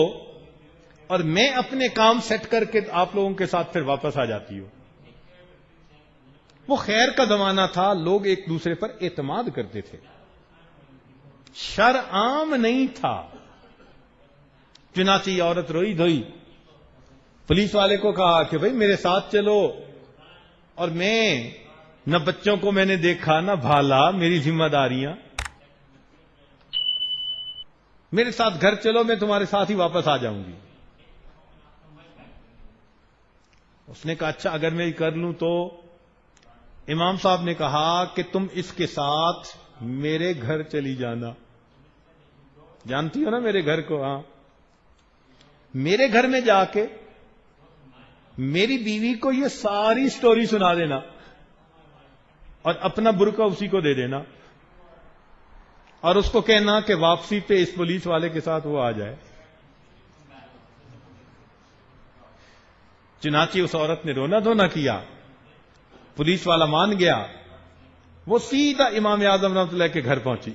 اور میں اپنے کام سیٹ کر کے آپ لوگوں کے ساتھ پھر واپس آ جاتی ہوں۔ وہ خیر کا زمانہ تھا، لوگ ایک دوسرے پر اعتماد کرتے تھے، شر عام نہیں تھا۔ چنانچہ یہ عورت روئی دھوئی پولیس والے کو کہا کہ بھئی میرے ساتھ چلو، اور میں نہ بچوں کو میں نے دیکھا نہ بھالا، میری ذمہ داریاں، میرے ساتھ گھر چلو، میں تمہارے ساتھ ہی واپس آ جاؤں گی۔ اس نے کہا اچھا اگر میں کر لوں تو؟ امام صاحب نے کہا کہ تم اس کے ساتھ میرے گھر چلی جانا، جانتی ہو نا میرے گھر کو؟ ہاں، میرے گھر میں جا کے میری بیوی کو یہ ساری سٹوری سنا دینا اور اپنا برقع اسی کو دے دینا، اور اس کو کہنا کہ واپسی پہ اس پولیس والے کے ساتھ وہ آ جائے۔ چنانچہ اس عورت نے رونا دھونا کیا، پولیس والا مان گیا، وہ سیدھا امام اعظم رحمۃ اللہ کے گھر پہنچی،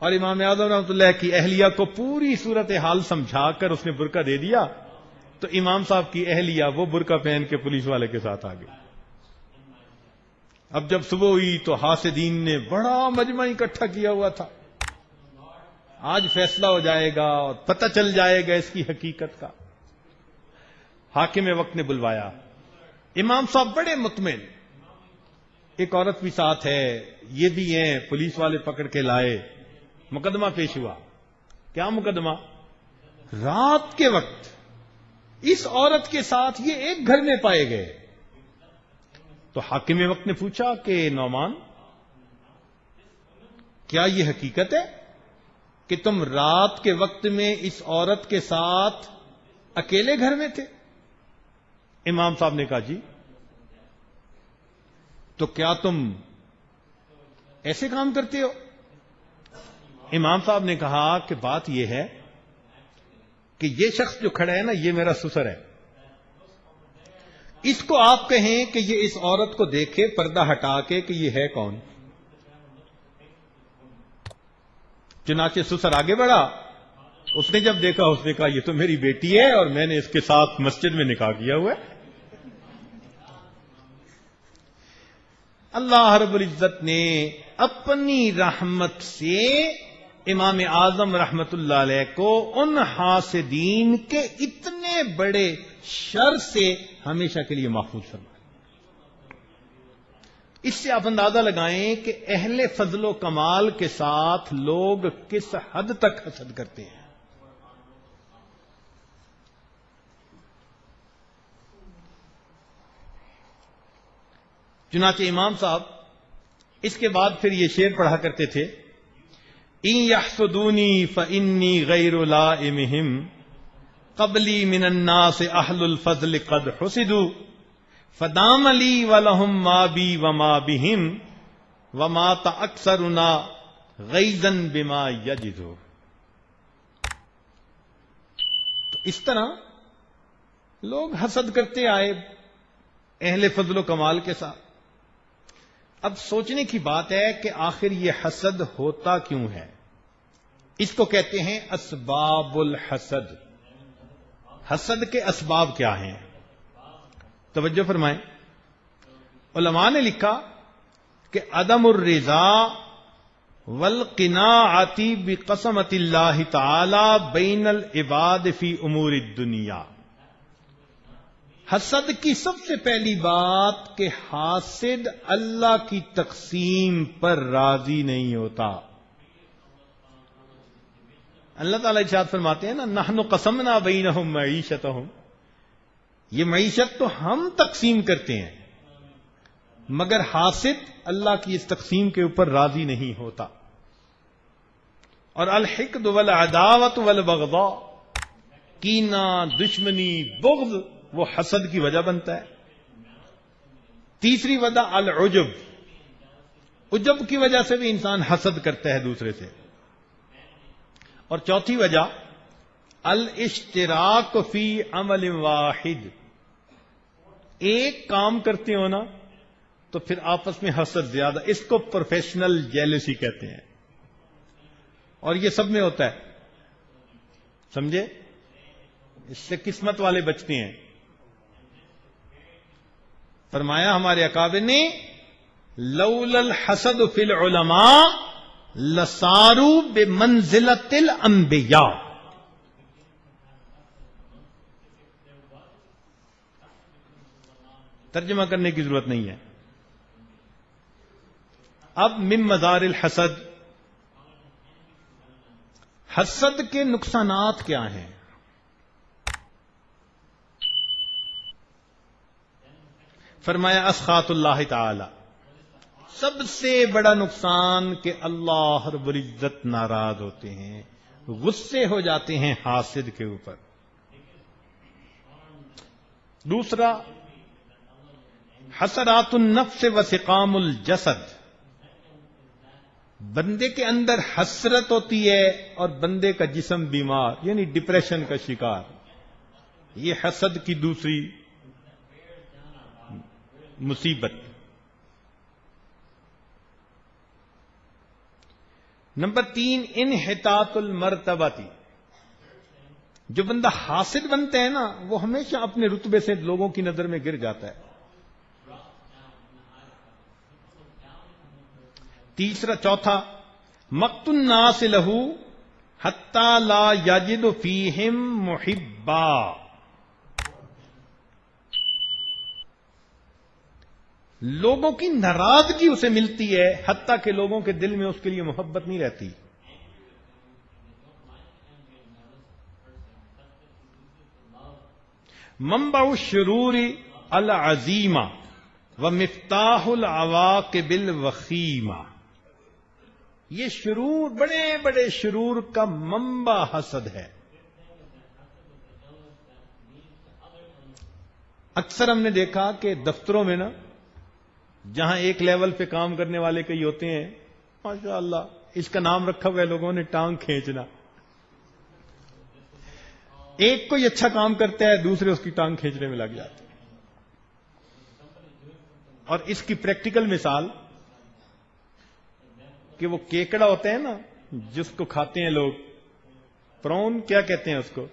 اور امام اعظم رحمۃ اللہ کی اہلیہ کو پوری صورتحال سمجھا کر اس نے برقع دے دیا، تو امام صاحب کی اہلیہ وہ برقع پہن کے پولیس والے کے ساتھ آ گئی۔ اب جب صبح ہوئی تو حاسدین نے بڑا مجمع اکٹھا کیا ہوا تھا، آج فیصلہ ہو جائے گا اور پتہ چل جائے گا اس کی حقیقت کا۔ حاکم وقت نے بلوایا، امام صاحب بڑے مطمئن، ایک عورت بھی ساتھ ہے، یہ بھی ہیں، پولیس والے پکڑ کے لائے، مقدمہ پیش ہوا۔ کیا مقدمہ؟ رات کے وقت اس عورت کے ساتھ یہ ایک گھر میں پائے گئے۔ تو حاکم وقت نے پوچھا کہ نعمان کیا یہ حقیقت ہے کہ تم رات کے وقت میں اس عورت کے ساتھ اکیلے گھر میں تھے؟ امام صاحب نے کہا جی۔ تو کیا تم ایسے کام کرتے ہو؟ امام صاحب نے کہا کہ بات یہ ہے کہ یہ شخص جو کھڑا ہے نا، یہ میرا سسر ہے، اس کو آپ کہیں کہ یہ اس عورت کو دیکھے پردہ ہٹا کے کہ یہ ہے کون۔ چنانچہ سسر آگے بڑھا، اس نے جب دیکھا اس نے کہا یہ تو میری بیٹی ہے اور میں نے اس کے ساتھ مسجد میں نکاح کیا ہوا ہے۔ اللہ رب العزت نے اپنی رحمت سے امام اعظم رحمت اللہ علیہ کو ان حاسدین کے اتنے بڑے شر سے ہمیشہ کے لیے محفوظ فرمائے. اس سے آپ اندازہ لگائیں کہ اہل فضل و کمال کے ساتھ لوگ کس حد تک حسد کرتے ہیں. چنانچہ امام صاحب اس کے بعد پھر یہ شعر پڑھا کرتے تھے: ان یحسدونی فانی غیر لائمہم قبلی من الناس اہل الفضل قد حسدوا فدام لی ولہم ما بی وما بہم وما اکثرنا غیظا بما یجدوا. تو اس طرح لوگ حسد کرتے آئے اہل فضل و کمال کے ساتھ. اب سوچنے کی بات ہے کہ آخر یہ حسد ہوتا کیوں ہے؟ اس کو کہتے ہیں اسباب الحسد. حسد کے اسباب کیا ہیں؟ توجہ فرمائیں. علماء نے لکھا کہ عدم الرضا والقناعۃ بقسمۃ اللہ تعالی بین العباد فی امور الدنیا. حسد کی سب سے پہلی بات کہ حاسد اللہ کی تقسیم پر راضی نہیں ہوتا. اللہ تعالیٰ ارشاد فرماتے ہیں نا: نحن قسمنا بینہم معیشتہم. یہ معیشت تو ہم تقسیم کرتے ہیں، مگر حاسد اللہ کی اس تقسیم کے اوپر راضی نہیں ہوتا. اور الحقد والعداوۃ والبغضاء، کینہ، دشمنی، بغض، وہ حسد کی وجہ بنتا ہے. تیسری وجہ العجب، عجب کی وجہ سے بھی انسان حسد کرتا ہے دوسرے سے. اور چوتھی وجہ الاشتراک فی عمل واحد. ایک کام کرتے ہو نا تو پھر آپس میں حسد زیادہ، اس کو پروفیشنل جیلسی کہتے ہیں. اور یہ سب میں ہوتا ہے، سمجھے؟ اس سے قسمت والے بچتے ہیں. فرمایا ہمارے اکابر نے: لولا الحسد فی العلماء لصاروا بمنزلۃ الانبیاء. ترجمہ کرنے کی ضرورت نہیں ہے. اب من مضار الحسد، حسد کے نقصانات کیا ہیں؟ فرمایا اسخط اللہ تعالی، سب سے بڑا نقصان کہ اللہ رب العزت ناراض ہوتے ہیں، غصے ہو جاتے ہیں حاسد کے اوپر. دوسرا حسرات النفس و سقام الجسد، بندے کے اندر حسرت ہوتی ہے اور بندے کا جسم بیمار، یعنی ڈپریشن کا شکار. یہ حسد کی دوسری مصیبت. نمبر 3 انحطاط المرتبتی، جو بندہ حاسد بنتا ہے نا وہ ہمیشہ اپنے رتبے سے لوگوں کی نظر میں گر جاتا ہے. چوتھا مقت الناس لہ حتی لا یجد فیہم محبا، لوگوں کی ناراضگی اسے ملتی ہے حتیٰ کہ لوگوں کے دل میں اس کے لیے محبت نہیں رہتی. منبع الشرور العظیمہ و مفتاح العواقب الوخیمہ، یہ شرور، بڑے بڑے شرور کا منبع حسد ہے. اکثر ہم نے دیکھا کہ دفتروں میں نا جہاں ایک لیول پہ کام کرنے والے کئی ہوتے ہیں، ماشاء اللہ اس کا نام رکھا ہوا ہے لوگوں نے ٹانگ کھینچنا. ایک کوئی اچھا کام کرتا ہے دوسرے اس کی ٹانگ کھینچنے میں لگ جاتے ہیں. اور اس کی پریکٹیکل مثال کہ وہ کیکڑا ہوتا ہے نا جس کو کھاتے ہیں لوگ، پرون کیا کہتے ہیں اس کو؟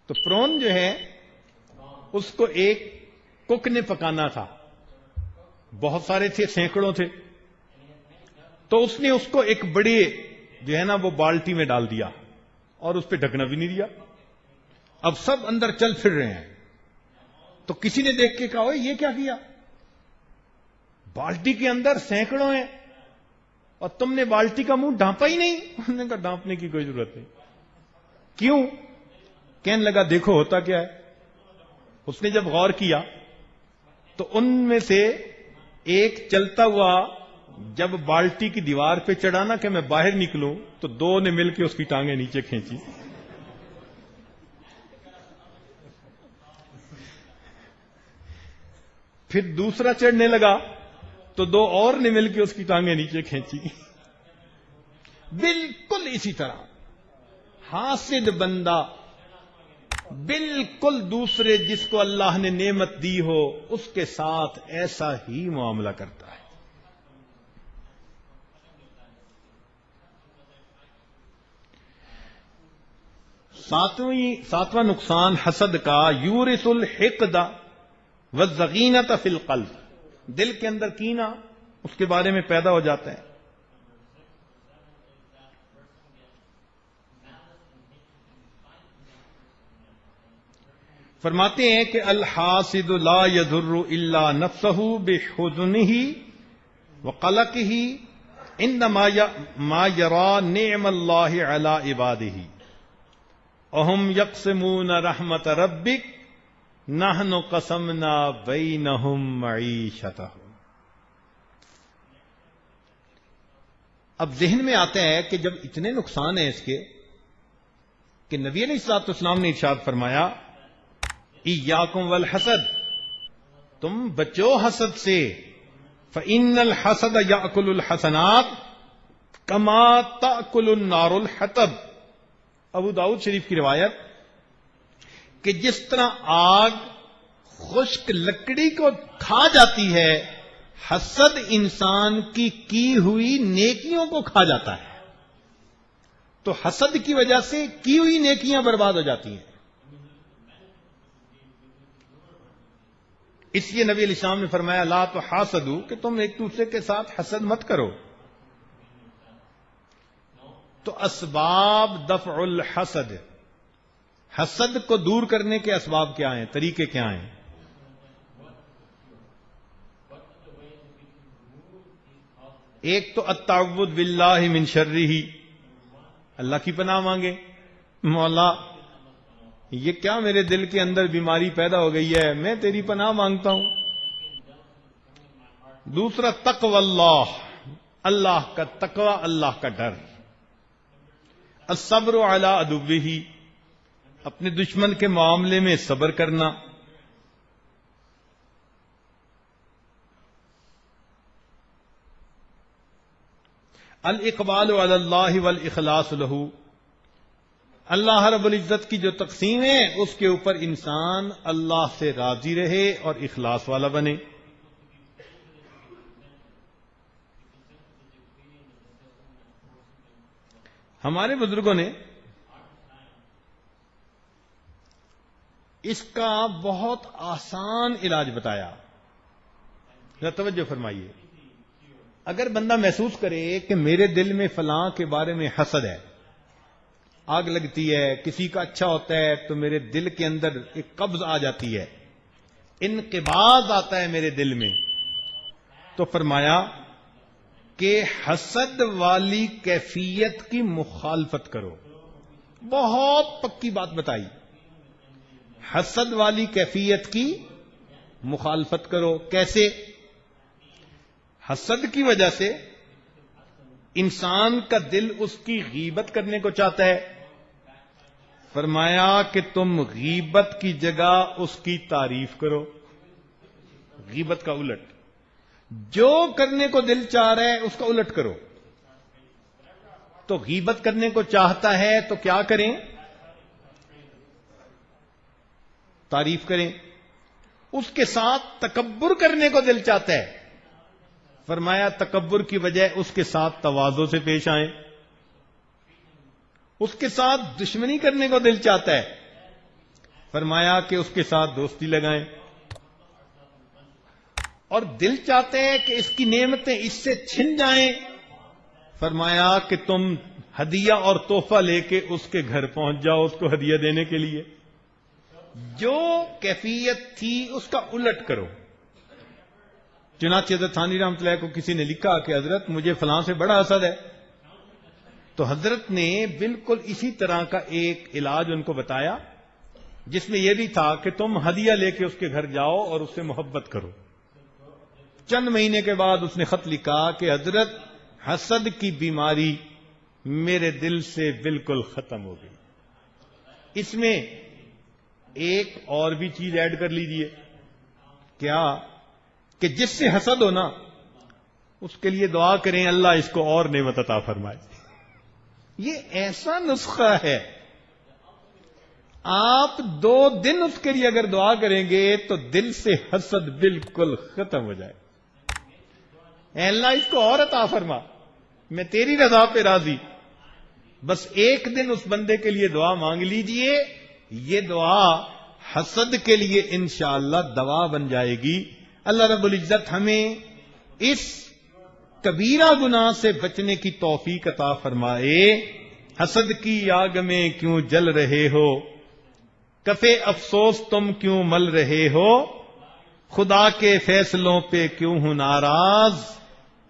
تو پرون جو ہے اس کو ایک کک نے پکانا تھا، بہت سارے تھے، سینکڑوں تھے. تو اس نے اس کو ایک بڑے جو ہے نا وہ بالٹی میں ڈال دیا اور اس پہ ڈھکنا بھی نہیں دیا. اب سب اندر چل پھر رہے ہیں. تو کسی نے دیکھ کے کہا اوئے یہ کیا کیا؟ بالٹی کے اندر سینکڑوں ہیں اور تم نے بالٹی کا منہ ڈھانپا ہی نہیں. انہوں نے کہا ڈھانپنے کی کوئی ضرورت نہیں. کیوں؟ کہنے لگا دیکھو ہوتا کیا ہے. اس نے جب غور کیا تو ان میں سے ایک چلتا ہوا جب بالٹی کی دیوار پہ چڑھانا کہ میں باہر نکلوں تو دو نے مل کے اس کی ٹانگیں نیچے کھینچی. پھر دوسرا چڑھنے لگا تو دو اور نے مل کے اس کی ٹانگیں نیچے کھینچی. بالکل اسی طرح حاسد بندہ بالکل دوسرے جس کو اللہ نے نعمت دی ہو اس کے ساتھ ایسا ہی معاملہ کرتا ہے. ساتواں نقصان حسد کا یورث الحقد والضغینۃ فی القلب. دل کے اندر کینہ اس کے بارے میں پیدا ہو جاتا ہے. فرماتے ہیں کہ الحاسد لا يضر الا نفسه بحزنه وقلقه عندما ما يرى نعم الله على عباده وهم يقسمون رحمة ربك نحن قسمنا بينهم معيشتهم. اب ذہن میں آتا ہے کہ جب اتنے نقصان ہیں اس کے کہ نبی علیہ الصلوۃ والسلام نے ارشاد فرمایا ایاکم والحسد، تم بچو حسد سے. فإن الحسد یأکل الحسنات کما تأکل النار الحطب. ابو داؤد شریف کی روایت کہ جس طرح آگ خشک لکڑی کو کھا جاتی ہے حسد انسان کی ہوئی نیکیوں کو کھا جاتا ہے. تو حسد کی وجہ سے کی ہوئی نیکیاں برباد ہو جاتی ہیں. اس لیے نبی علیہ السلام نے فرمایا لا تحاسدوا کہ تم ایک دوسرے کے ساتھ حسد مت کرو. تو اسباب دفع الحسد، حسد کو دور کرنے کے اسباب کیا ہیں، طریقے کیا ہیں؟ ایک تو التعوذ باللہ من شرہ، اللہ کی پناہ مانگے. مولا یہ کیا میرے دل کے اندر بیماری پیدا ہو گئی ہے، میں تیری پناہ مانگتا ہوں. دوسرا تقوی اللہ، اللہ کا تقوی، اللہ کا ڈر. الصبر علی عدوہ، اپنے دشمن کے معاملے میں صبر کرنا. الاقبال علی اللہ والاخلاص لہ، اللہ رب العزت کی جو تقسیم ہے اس کے اوپر انسان اللہ سے راضی رہے اور اخلاص والا بنے. ہمارے بزرگوں نے اس کا بہت آسان علاج بتایا. ذرا توجہ فرمائیے. اگر بندہ محسوس کرے کہ میرے دل میں فلاں کے بارے میں حسد ہے، آگ لگتی ہے، کسی کا اچھا ہوتا ہے تو میرے دل کے اندر ایک قبض آ جاتی ہے، انقباض آتا ہے میرے دل میں، تو فرمایا کہ حسد والی کیفیت کی مخالفت کرو. بہت پکی بات بتائی. حسد والی کیفیت کی مخالفت کرو. کیسے؟ حسد کی وجہ سے انسان کا دل اس کی غیبت کرنے کو چاہتا ہے. فرمایا کہ تم غیبت کی جگہ اس کی تعریف کرو. غیبت کا الٹ، جو کرنے کو دل چاہ رہا ہے اس کا الٹ کرو. تو غیبت کرنے کو چاہتا ہے تو کیا کریں؟ تعریف کریں. اس کے ساتھ تکبر کرنے کو دل چاہتا ہے، فرمایا تکبر کی بجائے اس کے ساتھ تواضع سے پیش آئیں. اس کے ساتھ دشمنی کرنے کو دل چاہتا ہے، فرمایا کہ اس کے ساتھ دوستی لگائیں. اور دل چاہتے ہیں کہ اس کی نعمتیں اس سے چھن جائیں، فرمایا کہ تم ہدیہ اور تحفہ لے کے اس کے گھر پہنچ جاؤ اس کو ہدیہ دینے کے لیے. جو کیفیت تھی اس کا الٹ کرو. چنانچہ حضرت ثانی رحمۃ اللہ کو کسی نے لکھا کہ حضرت مجھے فلاں سے بڑا حسد ہے، تو حضرت نے بالکل اسی طرح کا ایک علاج ان کو بتایا جس میں یہ بھی تھا کہ تم ہدیہ لے کے اس کے گھر جاؤ اور اس سے محبت کرو. چند مہینے کے بعد اس نے خط لکھا کہ حضرت حسد کی بیماری میرے دل سے بالکل ختم ہو گئی. اس میں ایک اور بھی چیز ایڈ کر لیجئے. کیا؟ کہ جس سے حسد ہو نا اس کے لیے دعا کریں اللہ اس کو اور نعمت عطا فرمائے. یہ ایسا نسخہ ہے، آپ 2 دن اس کے لیے اگر دعا کریں گے تو دل سے حسد بالکل ختم ہو جائے. اے اللہ اس کو اور عطا فرما، میں تیری رضا پہ راضی. بس ایک دن اس بندے کے لیے دعا مانگ لیجئے، یہ دعا حسد کے لیے انشاءاللہ دوا بن جائے گی. اللہ رب العزت ہمیں اس کبیرہ گناہ سے بچنے کی توفیق عطا فرمائے. حسد کی آگ میں کیوں جل رہے ہو، کفے افسوس تم کیوں مل رہے ہو، خدا کے فیصلوں پہ کیوں ہو ناراض،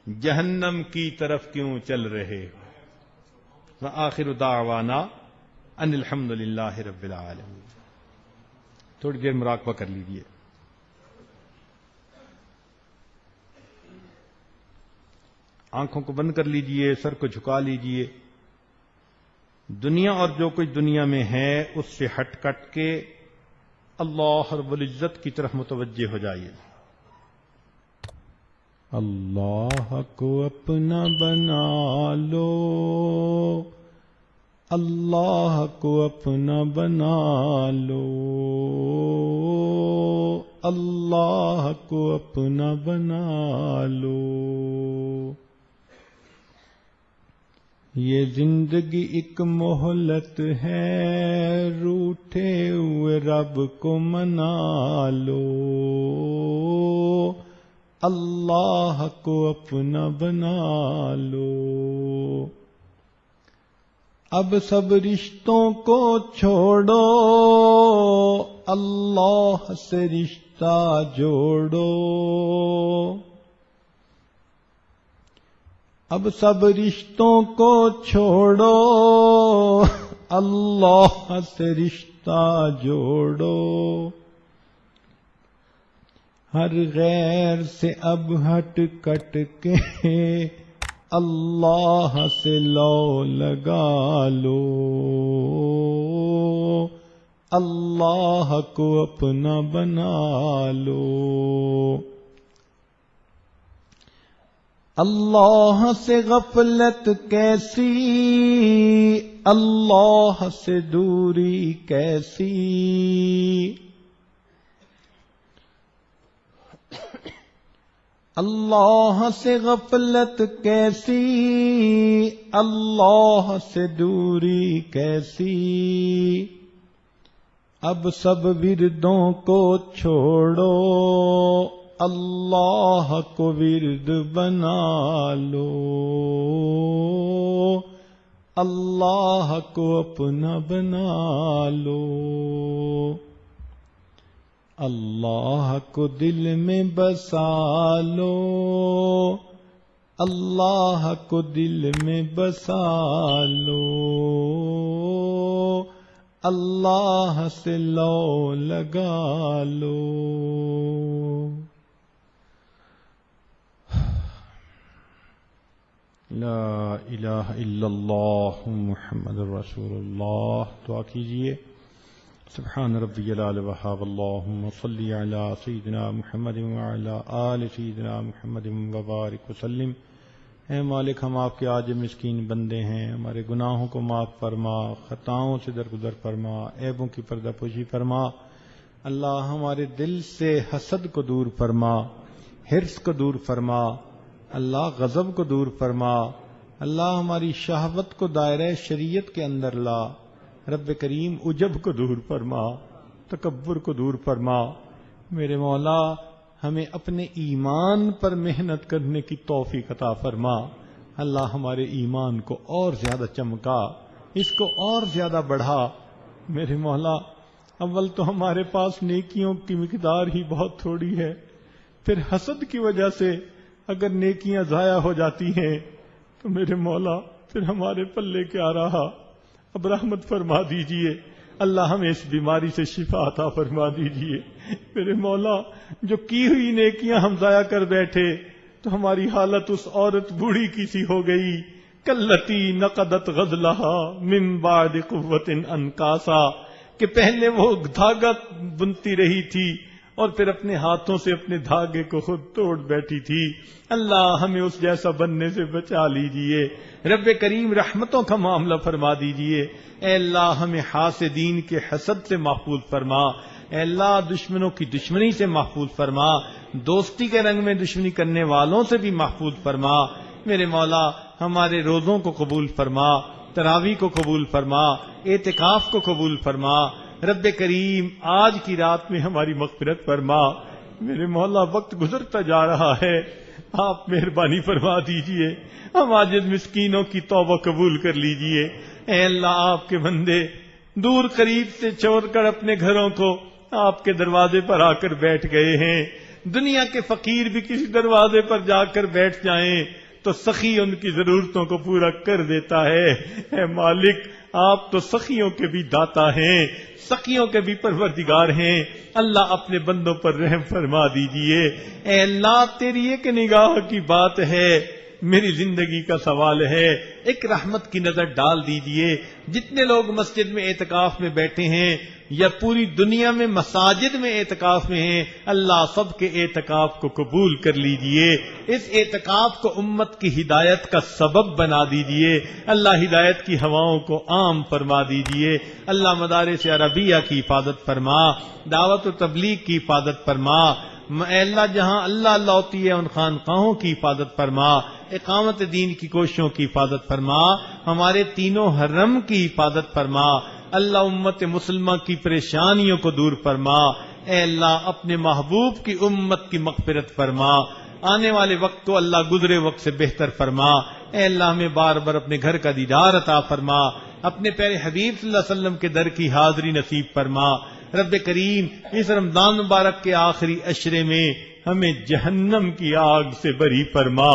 جہنم کی طرف کیوں چل رہے ہو. وآخر دعوانا ان الحمدللہ رب العالمین. تھوڑی دیر مراقبہ کر لیجیے. آنکھوں کو بند کر لیجئے، سر کو جھکا لیجئے. دنیا اور جو کچھ دنیا میں ہے اس سے ہٹ کٹ کے اللہ رب العزت کی طرف متوجہ ہو جائیے. اللہ کو اپنا بنا لو، اللہ کو اپنا بنا لو، اللہ کو اپنا بنا لو. یہ زندگی ایک مہلت ہے، روٹھے ہوئے رب کو منا لو، اللہ کو اپنا بنا لو. اب سب رشتوں کو چھوڑو، اللہ سے رشتہ جوڑو. اب سب رشتوں کو چھوڑو، اللہ سے رشتہ جوڑو. ہر غیر سے اب ہٹ کٹ کے اللہ سے لو لگا لو، اللہ کو اپنا بنا لو. اللہ سے غفلت کیسی، اللہ سے دوری کیسی. اللہ سے غفلت کیسی، اللہ سے دوری کیسی. اب سب وردوں کو چھوڑو، اللہ کو ورد بنا لو، اللہ کو اپنا بنا لو. اللہ کو دل میں بسا لو، اللہ کو دل میں بسا لو، اللہ سے لو لگا لو. لا الہ الا اللہ محمد رسول اللہ. دعا کیجئے. سبحان ربی العلی وہاب. اللہم صلی علی سیدنا محمد وعلی آل سیدنا محمد وبارک وسلم. اے مالک ہم آپ کے عاجز مسکین بندے ہیں، ہمارے گناہوں کو معاف فرما، خطاؤں سے درگزر فرما، عیبوں کی پردہ پوشی فرما. اللہ ہمارے دل سے حسد کو دور فرما، حرص کو دور فرما، اللہ غضب کو دور فرما. اللہ ہماری شہوت کو دائرہ شریعت کے اندر لا. رب کریم عجب کو دور فرما، تکبر کو دور فرما. میرے مولا ہمیں اپنے ایمان پر محنت کرنے کی توفیق عطا فرما. اللہ ہمارے ایمان کو اور زیادہ چمکا، اس کو اور زیادہ بڑھا۔ میرے مولا اول تو ہمارے پاس نیکیوں کی مقدار ہی بہت تھوڑی ہے، پھر حسد کی وجہ سے اگر نیکیاں ضائع ہو جاتی ہیں تو میرے مولا پھر ہمارے پلے کیا رہا؟ اب رحمت فرما دیجئے، اللہ ہمیں اس بیماری سے شفا عطا فرما دیجئے۔ میرے مولا جو کی ہوئی نیکیاں ہم ضائع کر بیٹھے تو ہماری حالت اس عورت بوڑھی کی سی ہو گئی، کلتی نقدت غزلہا من بعد قوت انکاسا، کہ پہلے وہ دھاگا بنتی رہی تھی اور پھر اپنے ہاتھوں سے اپنے دھاگے کو خود توڑ بیٹھی تھی۔ اللہ ہمیں اس جیسا بننے سے بچا لیجئے۔ رب کریم رحمتوں کا معاملہ فرما دیجئے۔ اے اللہ ہمیں حاسدین کے حسد سے محفوظ فرما، اے اللہ دشمنوں کی دشمنی سے محفوظ فرما، دوستی کے رنگ میں دشمنی کرنے والوں سے بھی محفوظ فرما۔ میرے مولا ہمارے روزوں کو قبول فرما، تراویح کو قبول فرما، اعتکاف کو قبول فرما۔ رب کریم آج کی رات میں ہماری مغفرت فرما۔ میرے مولا وقت گزرتا جا رہا ہے، آپ مہربانی فرما دیجئے، ہم عاجز مسکینوں کی توبہ قبول کر لیجئے۔ اے اللہ آپ کے بندے دور قریب سے چھوڑ کر اپنے گھروں کو آپ کے دروازے پر آ کر بیٹھ گئے ہیں۔ دنیا کے فقیر بھی کسی دروازے پر جا کر بیٹھ جائیں تو سخی ان کی ضرورتوں کو پورا کر دیتا ہے۔ اے مالک آپ تو سخیوں کے بھی داتا ہیں، سخیوں کے بھی پروردگار ہیں، اللہ اپنے بندوں پر رحم فرما دیجئے۔ اے اللہ تیری ایک نگاہ کی بات ہے، میری زندگی کا سوال ہے، ایک رحمت کی نظر ڈال دیجئے۔ جتنے لوگ مسجد میں اعتکاف میں بیٹھے ہیں یا پوری دنیا میں مساجد میں اعتکاف میں ہیں، اللہ سب کے اعتکاف کو قبول کر لیجئے۔ اس اعتکاف کو امت کی ہدایت کا سبب بنا دیجئے، اللہ ہدایت کی ہواؤں کو عام فرما دیجئے۔ اللہ مدارس عربیہ کی حفاظت فرما، دعوت و تبلیغ کی حفاظت فرما۔ اے اللہ جہاں اللہ اللہ ہوتی ہے ان خانقاہوں کی حفاظت فرما، اقامت دین کی کوششوں کی حفاظت فرما، ہمارے تینوں حرم کی حفاظت فرما۔ اللہ امت مسلمہ کی پریشانیوں کو دور فرما۔ اے اللہ اپنے محبوب کی امت کی مغفرت فرما، آنے والے وقت کو اللہ گزرے وقت سے بہتر فرما۔ اے اللہ ہمیں بار بار اپنے گھر کا دیدار عطا فرما، اپنے پیارے حبیب صلی اللہ علیہ وسلم کے در کی حاضری نصیب فرما۔ رب کریم اس رمضان مبارک کے آخری عشرے میں ہمیں جہنم کی آگ سے بری فرما۔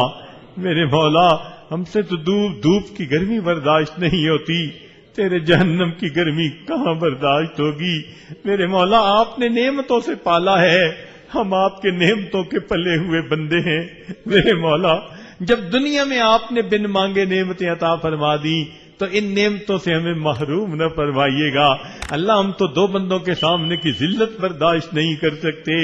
میرے مولا ہم سے تو دھوپ کی گرمی برداشت نہیں ہوتی، تیرے جہنم کی گرمی کہاں برداشت ہوگی؟ میرے مولا آپ نے نعمتوں سے پالا ہے، ہم آپ کے نعمتوں کے پلے ہوئے بندے ہیں۔ میرے مولا جب دنیا میں آپ نے بن مانگے نعمتیں عطا فرما دی تو ان نعمتوں سے ہمیں محروم نہ فرمائیے گا۔ اللہ ہم تو دو بندوں کے سامنے کی ذلت برداشت نہیں کر سکتے،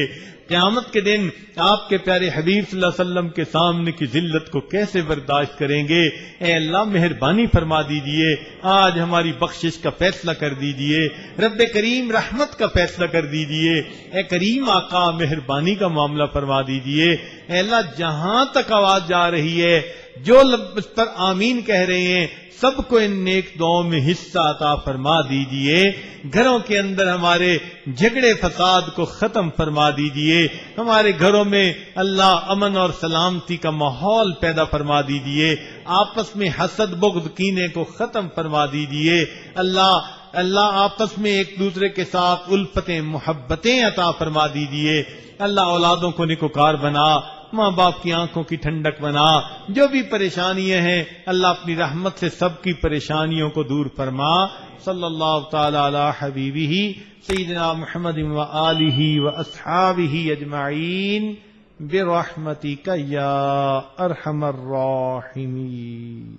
قیامت کے دن آپ کے پیارے حبیب صلی اللہ علیہ وسلم کے سامنے کی ذلت کو کیسے برداشت کریں گے؟ اے اللہ مہربانی فرما دیجئے، آج ہماری بخشش کا فیصلہ کر دیجئے، رب کریم رحمت کا فیصلہ کر دیجئے۔ اے کریم آقا مہربانی کا معاملہ فرما دیجئے۔ اے اللہ جہاں تک آواز جا رہی ہے، جو لب اس پر آمین کہہ رہے ہیں، سب کو ان نیک دعاؤں میں حصہ عطا فرما دیجئے۔ گھروں کے اندر ہمارے جھگڑے فساد کو ختم فرما دیجئے، ہمارے گھروں میں اللہ امن اور سلامتی کا ماحول پیدا فرما دیجئے، آپس میں حسد بغض کینے کو ختم فرما دیجئے۔ اللہ آپس میں ایک دوسرے کے ساتھ الفتیں محبتیں عطا فرما دیجئے۔ اللہ اولادوں کو نیکوکار بنا، ماں باپ کی آنکھوں کی ٹھنڈک بنا، جو بھی پریشانیاں ہیں اللہ اپنی رحمت سے سب کی پریشانیوں کو دور فرما۔ صلی اللہ تعالی علی حبیبہ سیدنا محمد و آلہ و اصحابہ اجمعین برحمتک یا ارحم الراحمین۔